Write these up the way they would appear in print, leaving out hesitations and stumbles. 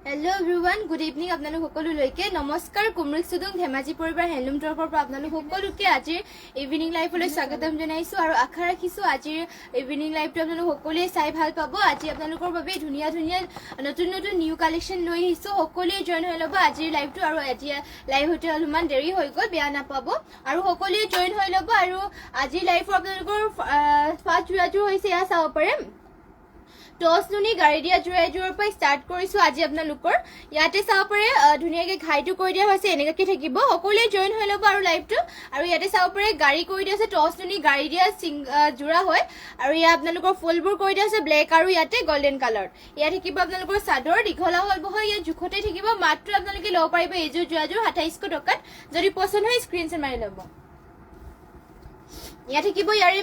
Hello everyone good evening आपनालोक सकलोলৈকে नमस्कार कुमरिक सुदुং धेमाजी परिवार हेलुम तरफर পৰা आपनालोक সকলোকে আজিৰ ইভিনিং লাইভলৈ স্বাগতম জনাইছো আৰু আশা ৰাখিছো আজিৰ ইভিনিং লাইভটো আপোনালোক সকলোৱে চাই ভাল পাব। আজি আপোনালোকৰ বাবে ধুনীয়া ধুনীয়া নতুন নতুন নিউ কালেকশন লৈ আহিছো, সকলোৱে জয়েন হৈ ল'ব আজিৰ লাইভটো। আৰু আজি লাইভ হতে অলপমান দেৰি হৈ গ'ল, বেয়া নাপাব আৰু সকলোৱে জয়েন হৈ ল'ব। আৰু আজি লাইভৰ আপোনালোকৰ ফাৰ্ষ্ট জোৰাজোৰ হৈছে এয়া চাব পাৰে টস নুনি গাড়ী দিয়া জোৰাইজোৰৰ পৰা ষ্টাৰ্ট কৰিছো আজি আপোনালোকৰ। ইয়াতে চাব পাৰে ধুনীয়াকৈ ঘাইটো কৰি দিয়া হৈছে, এনেকৈ থাকিব, সকলোৱে জয়েন হৈ ল'ব আৰু লাইভটো। আৰু ইয়াতে চাব পাৰে গাড়ী কৰি দিয়া আছে, টস নুনি গাড়ী দিয়া জোৰা হয়। আৰু ইয়াত আপোনালোকৰ ফুলবোৰ কৰি দিয়া আছে ব্লেক আৰু ইয়াতে গল্ডেন কালাৰ। ইয়াত থাকিব আপোনালোকৰ চাদৰ দীঘলা হ'ল বহল, ইয়াত জোখতে থাকিব। মাত্ৰ আপোনালোকে ল'ব পাৰিব এইযোৰ জোৰাযোৰ 2800 টকাত। যদি পচন্দ হয় স্ক্ৰীনশ্বট মাৰি ল'ব। ইয়াত থাকিব ইয়াৰে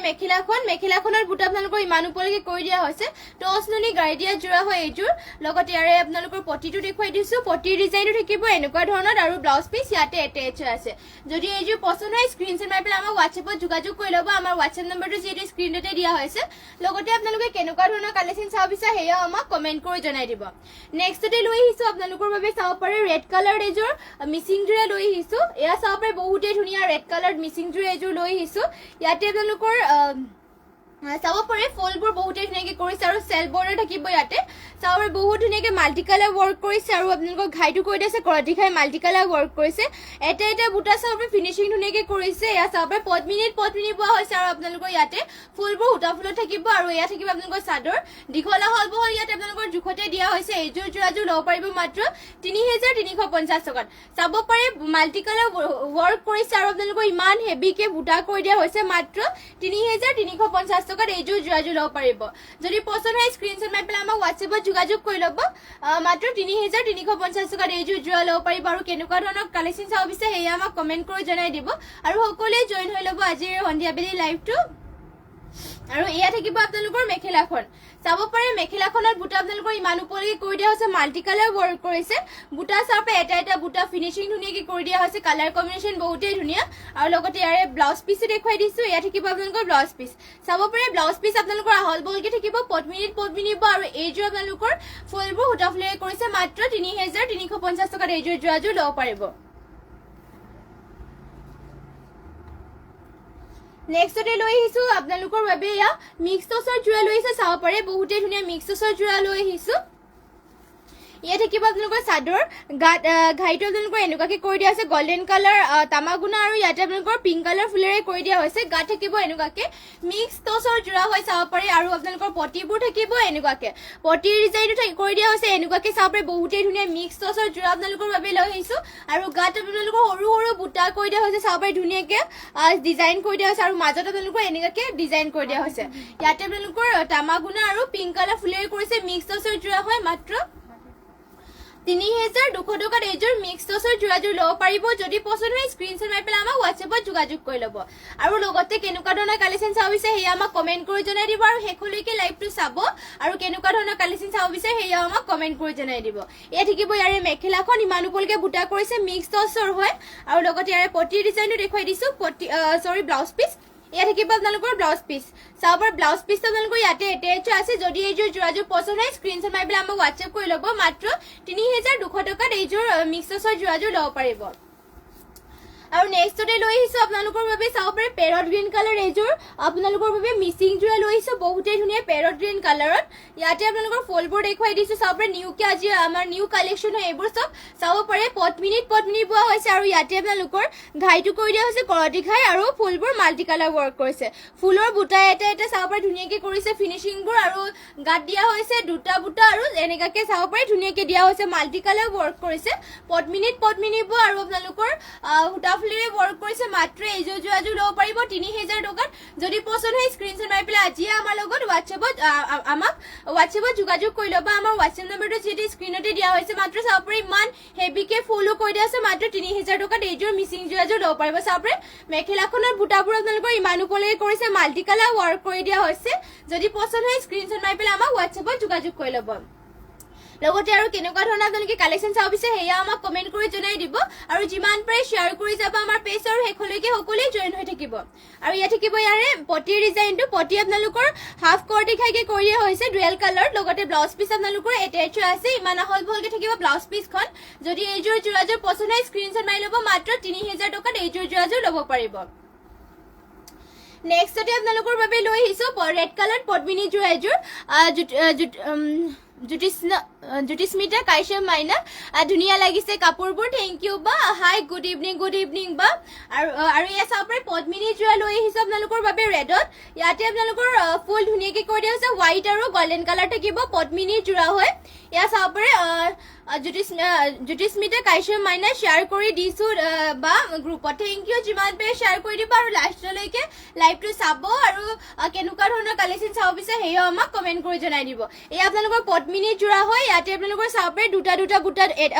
মেখেলাখনৰ বুটা আপোনালোকৰ ইমান ওপৰলৈকে কৰি দিয়া হৈছে, টস নুনি গাড়ী দিয়া জোৰা হয় এইযোৰ। লগত ইয়াৰে আপোনালোকৰ পটিটো দেখুৱাই দিছো, পটিৰ ডিজাইনটো থাকিব এনেকুৱা ধৰণৰ আৰু ব্লাউজ পিচ ইয়াতে এটেচ আছে। যদি এইযোৰ পচন্দ হয় স্ক্ৰীনশ্বট মাৰি পেলাই আমাক হোৱাটছএপত যোগাযোগ কৰি ল'ব। আমাৰ হোৱাটছএপ নম্বৰটো যিহেতু স্ক্ৰীনতে দিয়া হৈছে। লগতে আপোনালোকে কেনেকুৱা ধৰণৰ কালেকশ্যন চাব বিচাৰে সেয়াও আমাক কমেণ্ট কৰি জনাই দিব। নেক্সটতে লৈ আহিছো আপোনালোকৰ বাবে চাব পাৰে ৰেড কালাৰ এযোৰ মিচিং জোৰা লৈ আহিছো। এয়া চাব পাৰে বহুতেই ধুনীয়া ৰেড কালাৰ মিচিং জোৰা এযোৰ লৈ আহিছো। ইয়াতে আপোনালোকৰ চাব পাৰে ফুলবোৰ বহুতে ধুনীয়াকৈ কৰিছে আৰু চেল বৰ্ডাৰ থাকিব। ইয়াতে চাব পাৰে বহুত ধুনীয়াকৈ মাল্টি কালাৰ ৱৰ্ক কৰিছে আৰু আপোনালোকৰ ঘাইটো কৰি দিছে কৰতি ঘাই মাল্টি কালাৰ ৱৰ্ক কৰিছে। এটা এটা বুটা চাব পাৰে ফিনিচিং ধুনীয়াকৈ কৰিছে। এয়া চাব পাৰে পদ্মিনীত পোৱা হৈছে আৰু আপোনালোকৰ ইয়াতে ফুলবোৰ সূতা ফুলত থাকিব। আৰু এয়া থাকিব আপোনালোকৰ চাদৰ দীঘলা হ'ল বহল, ইয়াতে আপোনালোকৰ জোখতে দিয়া হৈছে। এইযোৰ জোৰাযোৰ ল'ব পাৰিব মাত্ৰ 3350 টকাত। চাব পাৰে মাল্টি কালাৰ ৱৰ্ক কৰিছে আৰু আপোনালোকৰ ইমান হেভিকে বুটা কৰি দিয়া হৈছে, মাত্ৰ 3350 টকাত এইযোৰ জোৰাযোৰ ল'ব পাৰিব। যদি পচন্দ হয় স্ক্ৰীনশ্বট মাৰি পেলাই আমাক হোৱাটছএপত যোগাযোগ কৰি ল'ব। মাত্ৰ 3350 টকাত এইযোৰ জোৰা ল'ব পাৰিব। আৰু কেনেকুৱা ধৰণৰ কালেকশ্যন চাব বিচাৰে সেয়া আমাক কমেণ্ট কৰি জনাই দিব। আৰু সকলোৱে জয়েন হৈ ল'ব আজিৰ সন্ধিয়া বেলি লাইভটো। আৰু এয়া থাকিব আপোনালোকৰ মেখেলাখন। চাব পাৰে মেখেলাখনত বুটা আপোনালোকৰ ইমান ওপৰলৈকে কৰি দিয়া হৈছে, মাল্টি কালাৰ ৱৰ্ক কৰিছে। বুটা চাব পাৰে এটা এটা বুটা ফিনিচিং ধুনীয়াকৈ কৰি দিয়া হৈছে, কালাৰ কম্বিনেশ্যন বহুতেই ধুনীয়া। আৰু লগতে ইয়াৰে ব্লাউজ পিচো দেখুৱাই দিছো। এয়া থাকিব আপোনালোকৰ ব্লাউজ পিচ। চাব পাৰে ব্লাউজ পিচ আপোনালোকৰ আহল বহলকে থাকিব, পদ্মিনীত আৰু এইযোৰ আপোনালোকৰ ফুলবোৰ সূতা ফুলেৰে কৰিছে। মাত্ৰ 3350 টকাত এইযোৰ জোৰাযোৰ ল'ব পাৰিব। নেক্সটতে লৈ আহিছো আপোনালোকৰ বাবে এয়া মিক্স টচৰ জোৰা লৈ আহিছে। চাব পাৰে বহুতেই ধুনীয়া মিক্স টচৰ জোৰা লৈ আহিছো। ইয়াত থাকিব আপোনালোকৰ চাদৰ ঘাইটো আপোনালোকৰ এনেকুৱাকে কৰি দিয়া আছে গল্ডেন কালাৰ তামাগুনা আৰু ইয়াতে আপোনালোকৰ পিংক কালাৰ ফুলেৰে কৰি দিয়া হৈছে। গাত থাকিব এনেকুৱাকে মিক্স টচৰ জোৰা হৈ চাব পাৰে। আৰু আপোনালোকৰ পটিবোৰ থাকিব এনেকুৱাকে, পটিৰ ডিজাইনটো কৰি দিয়া হৈছে এনেকুৱাকে। চাব পাৰে বহুতেই ধুনীয়া মিক্স টচৰ জোৰা আপোনালোকৰ বাবে লৈ আহিছো। আৰু গাত আপোনালোকৰ সৰু সৰু বুটা কৰি দিয়া হৈছে, চাব পাৰে ধুনীয়াকে ডিজাইন কৰি দিয়া হৈছে। আৰু মাজত আপোনালোকৰ এনেকুৱাকে ডিজাইন কৰি দিয়া হৈছে। ইয়াতে আপোনালোকৰ তামাগুনা আৰু পিংক কালাৰ ফুলেৰে কৰিছে, মিক্স টচৰ জোৰা হয়। মাত্ৰ 3200 টকাত এইযোৰ মিক্স টচৰ জোৰাযোৰ ল'ব পাৰিব। যদি পচন্দ হয় স্ক্ৰীনশ্বট মাৰি পেলাই আমাক হোৱাটছএপত যোগাযোগ কৰি ল'ব। আৰু লগতে কেনেকুৱা ধৰণৰ কালেকশ্যন চাব বিচাৰে সেয়া আমাক কমেণ্ট কৰি জনাই দিব। আৰু শেষলৈকে লাইভটো চাব আৰু কেনেকুৱা ধৰণৰ কালেকশ্যন চাব বিচাৰে সেয়াও আমাক কমেণ্ট কৰি জনাই দিব। এয়া থাকিব ইয়াৰে মেখেলাখন ইমান ওপৰলৈকে বুটা কৰিছে, মিক্স টচৰ হয়। আৰু লগতে ইয়াৰে পটিৰ ডিজাইনটো দেখুৱাই দিছো, ব্লাউজ পিচ। এয়া থাকিব আপোনালোকৰ ব্লাউজ পিচ। চাব পাৰে ব্লাউজ পিচটো আপোনালোকৰ ইয়াতে এটেচ আছে। যদি এইযোৰ জোৰাযোৰ পচন্দ হয় স্ক্ৰীনশ্বট মাৰি পেলাই আমাক হোৱাটছএপ কৰি ল'ব। মাত্ৰ 3200 টকাত এইযোৰ মিক্স টচৰ জোৰাযোৰ ল'ব পাৰিব। আৰু নেক্সটতে লৈ আহিছো আপোনালোকৰ বাবে চাব পাৰে পেৰট গ্ৰীণ কালাৰ এইযোৰ আপোনালোকৰ বাবে মিচিং জোৰা লৈ আহিছো, বহুতেই ধুনীয়া পেৰট গ্ৰীণ কালাৰত। ইয়াতে আপোনালোকৰ ফুলবোৰ দেখুৱাই দিছো। চাব পাৰে নিউকে আজি আমাৰ নিউ কালেকশ্যন হয় এইবোৰ চব। চাব পাৰে পদ্মিনীত পোৱা হৈছে। আৰু ইয়াতে আপোনালোকৰ ঘাইটো কৰি দিয়া হৈছে কৰতি ঘাই আৰু ফুলবোৰ মাল্টি কালাৰ ৱৰ্ক কৰিছে। ফুলৰ বুটা এটা এটা চাব পাৰে ধুনীয়াকে কৰিছে ফিনিচিংবোৰ। আৰু গাত দিয়া হৈছে দুটা বুটা আৰু এনেকাকে চাব পাৰে ধুনীয়াকে দিয়া হৈছে, মাল্টি কালাৰ ৱৰ্ক কৰিছে। পদ্মিনীত আৰু আপোনালোকৰ সূতা ফুলেৰে ৱৰ্ক কৰিছে। মাত্ৰ এইযোৰ জোৰাযোৰ ল'ব পাৰিব 3000 টকাত। যদি পচন্দ হয় স্ক্ৰীনশ্বট মাৰি পেলাই আজিয়ে আমাৰ লগত হোৱাটছএপত যোগাযোগ কৰি ল'ব। আমাৰ হোৱাটছএপ নম্বৰটো যিহেতু স্ক্ৰীনতে দিয়া হৈছে। মাত্ৰ চাব পাৰে ইমান হেভিকে ফুলো কৰি দিয়া আছে, মাত্ৰ 3000 টকাত এইযোৰ মিচিং জোৰাযোৰ ল'ব পাৰিব। চাব পাৰে মেখেলাখনৰ বুটাবোৰ আপোনালোকৰ ইমান ওপৰলৈকে কৰিছে, মাল্টি কালাৰ ৱৰ্ক কৰি দিয়া হৈছে। যদি পচন্দ হয় স্ক্ৰীনশ্বট মাৰি পেলাই আমাক হোৱাটছএপত যোগাযোগ কৰি ল'ব। লগতে আৰু কেনেকুৱা ধৰণৰ আপোনালোকে কালেকশ্যন চাব বিচাৰে সেয়া আমাক কমেণ্ট কৰি জনাই দিব আৰু যিমান পাৰে শ্বেয়াৰ কৰি যাব আমাৰ পেজ আৰু শেষলৈকে সকলোৱে জইন হৈ থাকিব আৰু ইয়াত থাকিব ইয়াৰে পটিৰ ডিজাইনটো পটি আপোনালোকৰ হাফ কৰ্টি খাইকে কৰিয়ে হৈছে ডুৱেল কালাৰ লগতে ব্লাউজ পিচ আপোনালোকৰ এটেচ আছে ইমান আহল বহলকে থাকিব ব্লাউজ পিচখন যদি এইযোৰ যোৰাযোৰ পছন্দ হয় স্ক্ৰীনশ্বট মাৰি ল'ব মাত্ৰ 3000 টকাত এইযোৰ যোৰাযোৰ ল'ব পাৰিব নেক্সটতে আপোনালোকৰ বাবে লৈ আহিছো ৰেড কালাৰ পদ্মিনী যোৰ এযোৰ জ্যোতিস্মিতা কাশ্যপ মাইনা ধুনীয়া লাগিছে কাপোৰবোৰ থেংক ইউ বা হাই গুড ইভিনিং বা আৰু এয়া চাব পাৰে পদ্মিনী যোৰা লৈ আহিছো আপোনালোকৰ বাবে ৰেডত ইয়াতে আপোনালোকৰ ফুল ধুনীয়াকৈ কৰি দিয়া হৈছে হোৱাইট আৰু গল্ডেন কালাৰ থাকিব পদ্মিনী যোৰা হয় এয়া চাব পাৰে জ্যোতিস্মিতা কাশ্যপ মাইনা শ্বেয়াৰ কৰি দিছো বা গ্ৰুপত থেংক ইউ যিমান পাৰে শ্বেয়াৰ কৰি দিব আৰু লাষ্টলৈকে লাইভটো চাব আৰু কেনেকুৱা ধৰণৰ কালেকশ্যন চাব বিচাৰে সেয়াও আমাক কমেণ্ট কৰি জনাই দিব এয়া আপোনালোকৰ পদ্মিনী যোৰা হয় ইয়াতে আপোনালোকৰ চাব পাৰে দুটা বুটা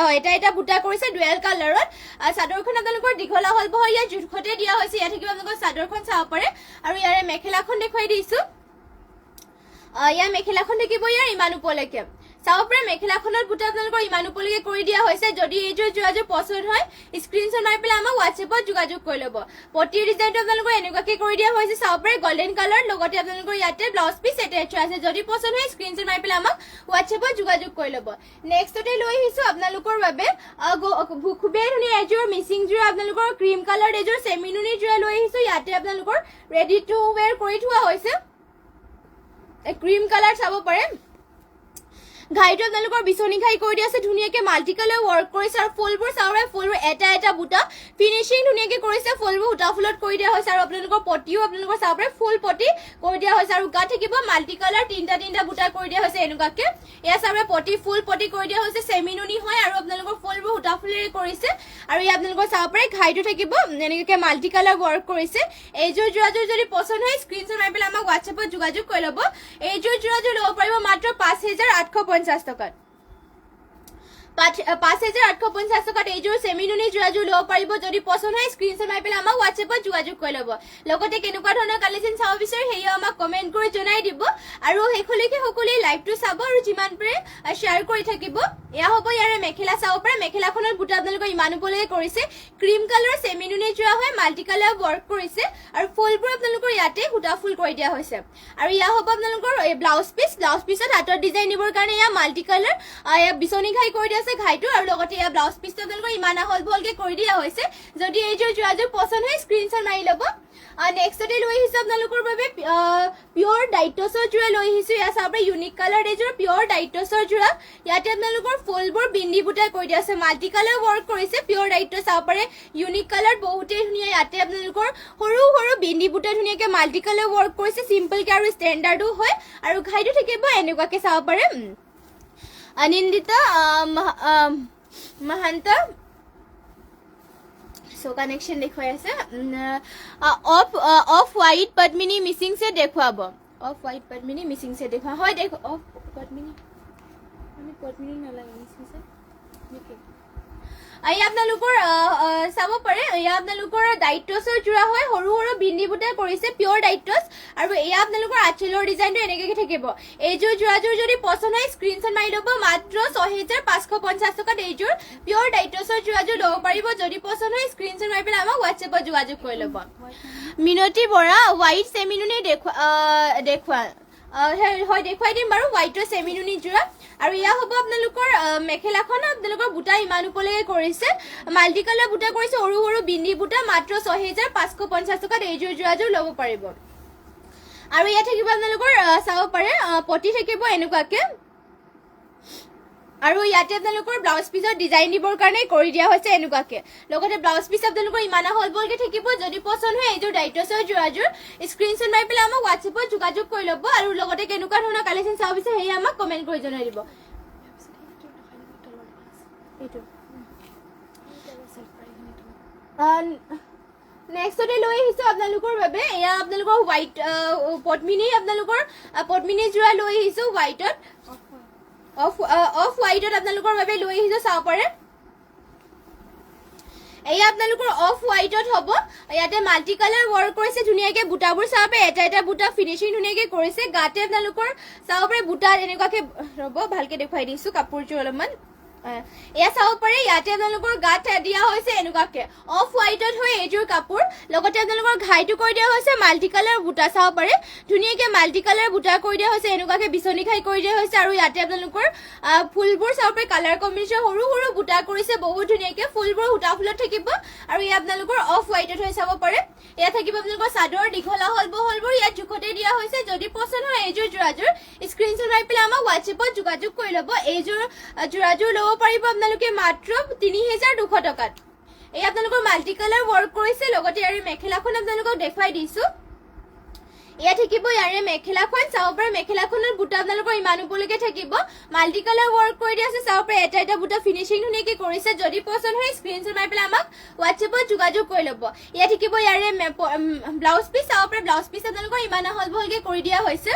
এটা বুটা কৰিছে ডুৱেল কালাৰত চাদৰখন আপোনালোকৰ দীঘলা হল বহল ইয়াত জোখতে দিয়া হৈছে ইয়াত থাকিব আপোনালোকৰ চাদৰখন চাব পাৰে আৰু ইয়াৰে মেখেলাখন দেখুৱাই দিছো ইয়াৰ মেখেলাখন থাকিব ইয়াৰ ইমান ওপৰলৈকে চাব পাৰে মেখেলাখনত বুটা আপোনালোকৰ ইমান ওপৰলৈকে কৰি দিয়া হৈছে যদি এইযোৰ যোৰাযোৰ পছন্দ হয় স্ক্ৰীনশ্বট মাৰি পেলাই আমাক হোৱাটছএপত যোগাযোগ কৰি ল'ব পটিৰ ডিজাইনটো আপোনালোকৰ এনেকুৱাকৈ কৰি দিয়া হৈছে চাব পাৰে গল্ডেন কালাৰ লগতে আপোনালোকৰ ইয়াতে ব্লাউজ পিচ এটেচ আছে যদি পছন্দ হয় স্ক্ৰীনশ্বট মাৰি পেলাই আমাক হোৱাটছএপত যোগাযোগ কৰি ল'ব নেক্সটতে লৈ আহিছো আপোনালোকৰ বাবে খুবেই ধুনীয়া এযোৰ মিচিং যোৰা আপোনালোকৰ ক্ৰীম কালাৰ এযোৰ চেমিনুনি যোৰা লৈ আহিছো ইয়াতে আপোনালোকৰ ৰেডি টু ৱেৰ কৰি থোৱা হৈছে ক্ৰীম কালাৰ চাব পাৰে ঘাইটো আপোনালোকৰ বিচনী ঘাই কৰি দিয়া আছে ধুনীয়াকৈ মাল্টি কালাৰ ৱৰ্ক কৰিছে আৰু ফুলবোৰ চাউৰে ফুলবোৰ এটা বুটা ফিনিচিং ধুনীয়াকৈ কৰিছে ফুলবোৰ সূতা ফুলত কৰি দিয়া হৈছে আৰু আপোনালোকৰ পটিও আপোনালোকৰ চাব পাৰে ফুল পটি কৰি দিয়া হৈছে আৰু গা থাকিব মাল্টি কালাৰ তিনিটা বুটা কৰি দিয়া হৈছে এনেকুৱাকৈ এয়া চাব পটি ফুল পটি কৰি দিয়া হৈছে চেমিনুনি হয় আৰু আপোনালোকৰ ফুলবোৰ সূতা ফুলেৰে কৰিছে আৰু ইয়াত আপোনালোকৰ চাব পাৰে ঘাইটো থাকিব এনেকুৱাকৈ মাল্টি কালাৰ ৱৰ্ক কৰিছে এইযোৰ যোৰাযোৰ যদি পছন্দ হয় স্ক্ৰীনশ্বট মাৰি পেলাই আমাক হোৱাটছএপত যোগাযোগ কৰি ল'ব এইযোৰ যোৰাযোৰ ল'ব পাৰিব মাত্ৰ 5850 টকাত 5850 টকাত এইযোৰ চেমিনুনি যোৰাযোৰ ল'ব পাৰিব যদি পছন্দ হয় স্ক্ৰীনশ্বট মাৰি পেলাই আমাক হোৱাটছএপত যোগাযোগ কৰি ল'ব লগতে কেনেকুৱা ধৰণৰ কালেকশ্যন চাব বিচাৰে সেয়াও আমাক কমেণ্ট কৰি জনাই দিব আৰু শেষলৈকে সকলোৱে লাইভটো চাব আৰু যিমান পাৰে শ্বেয়াৰ কৰি থাকিব এয়া হ'ব ইয়াৰে মেখেলা চাব পাৰে মেখেলাখনৰ বুটা আপোনালোকৰ ইমান ওপৰলৈকে কৰিছে ক্ৰীম কালাৰ চেমিনুনি যোৰা হয় মাল্টি কালাৰ ৱৰ্ক কৰিছে আৰু ফুলবোৰ আপোনালোকৰ ইয়াতে সূতা ফুল কৰি দিয়া হৈছে আৰু এয়া হ'ব আপোনালোকৰ ব্লাউজ পিচত হাতৰ ডিজাইন দিবৰ কাৰণে এয়া মাল্টি কালাৰ বিচনী ঘাই কৰি দিয়া ঘাইটো আৰু লগতে এয়া ব্লাউজ পিচটো আপোনালোকৰ ইমান আহল বহলকে কৰি দিয়া হৈছে যদি এইযোৰ যোৰাযোৰ পছন্দ হয় স্ক্ৰীনশ্বট মাৰি ল'ব নেক্সটতে লৈ আহিছো আপোনালোকৰ বাবে পিয়ৰ ডাইটছৰ যোৰা লৈ আহিছো এয়া চাব পাৰে ইউনিক কালাৰ এযোৰ পিয়ৰ ডাইটছৰ যোৰা ইয়াতে আপোনালোকৰ ফুলবোৰ বিন্দি বুটা কৰি দিয়া আছে মাল্টি কালাৰ ৱৰ্ক কৰিছে পিয়ৰ ডাইটছ চাব পাৰে ইউনিক কালাৰ বহুতেই ধুনীয়া ইয়াতে আপোনালোকৰ সৰু বিন্দি বুটা ধুনীয়াকৈ মাল্টি কালাৰ ৱৰ্ক কৰিছে চিম্পলকৈ আৰু ষ্টেণ্ডাৰ্ডো হয় আৰু ঘাইটো থাকিব এনেকুৱাকৈ চাব পাৰে अनिंदिता महंता सो कनेक्शन देखुৱাই আছে off white Padmini Mising set দেখুৱাব off white Padmini Mising set দেখুৱা হয় দেখো অফ পদ্মিনী আমি পদ্মিনী নালাগে মিচিং সেট দেখো এই আপোনালোকৰ চাব পাৰে এয়া আপোনালোকৰ ডাইটছৰ যোৰা হয় সৰু বিন্দি বুটা কৰিছে পিয়ৰ ডাইটছ আৰু এয়া আপোনালোকৰ আঁচলৰ ডিজাইনটো এনেকৈ থাকিব এইযোৰ যোৰাযোৰ যদি পছন্দ হয় স্ক্ৰীনশ্বট মাৰি ল'ব মাত্ৰ 6550 টকাত এইযোৰ পিয়ৰ ডাইটছৰ যোৰাযোৰ ল'ব পাৰিব যদি পছন্দ হয় স্ক্ৰীনশ্বট মাৰি পেলাই আমাক হোৱাটছএপত যোগাযোগ কৰি ল'ব মিনতি বৰা হোৱাইট চেমিনুনি দেখুৱা হয় দেখুৱাই দিম বাৰু হোৱাইটৰ চেমিনুনি যোৰা আৰু এয়া হ'ব আপোনালোকৰ মেখেলাখন আপোনালোকৰ বুটা ইমান ওপৰলৈকে কৰিছে মাল্টি কালাৰ বুটা কৰিছে সৰু বিন্দি বুটা মাত্ৰ 6550 টকাত এইযোৰ যোৰাযোৰ ল'ব পাৰিব আৰু ইয়াত থাকিব আপোনালোকৰ চাব পাৰে পটি থাকিব এনেকুৱাকৈ আৰু ইয়াতে আপোনালোকৰ ব্লাউজ পিচৰ ডিজাইন দিবৰ কাৰণে কৰি দিয়া হৈছে এনেকুৱাকৈ লগতে ব্লাউজ পিচ আপোনালোকৰ ইমান আহল বহলকৈ থাকিব যদি পছন্দ হয় এইযোৰ ডাইটছৰ যোৰাযোৰ স্ক্ৰীনশ্বট মাৰি পেলাই আমাক হোৱাটছএপত যোগাযোগ কৰি ল'ব আৰু লগতে কেনেকুৱা ধৰণৰ কালেকশ্যন চাব বিচাৰে সেয়া আমাক কমেণ্ট কৰি জনাই দিব নেক্সটতে লৈ আহিছো আপোনালোকৰ বাবে এয়া আপোনালোকৰ হোৱাইট পদ্মিনী যোৰা লৈ আহিছো হোৱাইটত অফ হোৱাইটত আপোনালোকৰ বাবে লৈ আহিছো চাব পাৰে এই আপোনালোকৰ অফ হোৱাইটত হ'ব ইয়াতে মাল্টি কালাৰ ৱৰ্ক কৰিছে ধুনীয়াকে বুটাবোৰ চাব পাৰে এটা এটা বুটা ফিনিশিং ধুনীয়াকে কৰিছে গাতে আপোনালোকৰ চাব পাৰে বুটা এনেকুৱাকে ৰ'ব ভালকে দেখুৱাই দিছো কাপোৰযোৰ অলপমান এয়া চাব পাৰে ইয়াতে আপোনালোকৰ গাত দিয়া হৈছে এনেকুৱাকে অফ হোৱাইটত হৈ এইযোৰ কাপোৰ লগতে আপোনালোকৰ ঘাইটো কৰি দিয়া হৈছে মাল্টি কালাৰ বুটা চাব পাৰে ধুনীয়াকে মাল্টি কালাৰ বুটা কৰি দিয়া হৈছে এনেকুৱাকে বিচনী খাই কৰি দিয়া হৈছে আৰু ইয়াতে আপোনালোকৰ ফুলবোৰ চাব পাৰে কালাৰ কম্বিনেশ্যন সৰু সৰু বুটা কৰিছে বহুত ধুনীয়াকে ফুলবোৰ সূতা ফুলত থাকিব আৰু ইয়াত আপোনালোকৰ অফ হোৱাইটত হৈ চাব পাৰে এয়া থাকিব আপোনালোকৰ চাদৰ দীঘলা হল বহলবোৰ ইয়াত জোখতে দিয়া হৈছে যদি পছন্দ হয় এইযোৰ জোৰাযোৰ স্ক্ৰীনশ্বট মাৰি পেলাই আমাক হোৱাটছএপত যোগাযোগ কৰি ল'ব এইযোৰ জোৰাযোৰ ল'ব পাৰিব আপোনালোকে মাত্ৰ ৩২০০ টকাত এই আপোনালোকৰ মাল্টি কালাৰ ৱৰ্ক কৰিছে লগতে ইয়াৰে মেখেলাখন আপোনালোকক দেখুৱাই দিছো এয়া থাকিব ইয়াৰে মেখেলাখন চাব পাৰে মেখেলাখনৰ বুটা আপোনালোকৰ ইমান ওপৰলৈকে থাকিব মাল্টি কালাৰ ৱৰ্ক কৰি দিয়া আছে চাব পাৰে এটা এটা বুটা ফিনিশিং ধুনীয়াকে কৰিছে যদি পছন্দ হয় স্ক্ৰীনশ্বট মাৰি পেলাই আমাক হোৱাটছএপত যোগাযোগ কৰি ল'ব এয়া থাকিব ইয়াৰে ব্লাউজ পিচ চাব পাৰে ব্লাউজ পিচ আপোনালোকৰ ইমান আহল বহলকে কৰি দিয়া হৈছে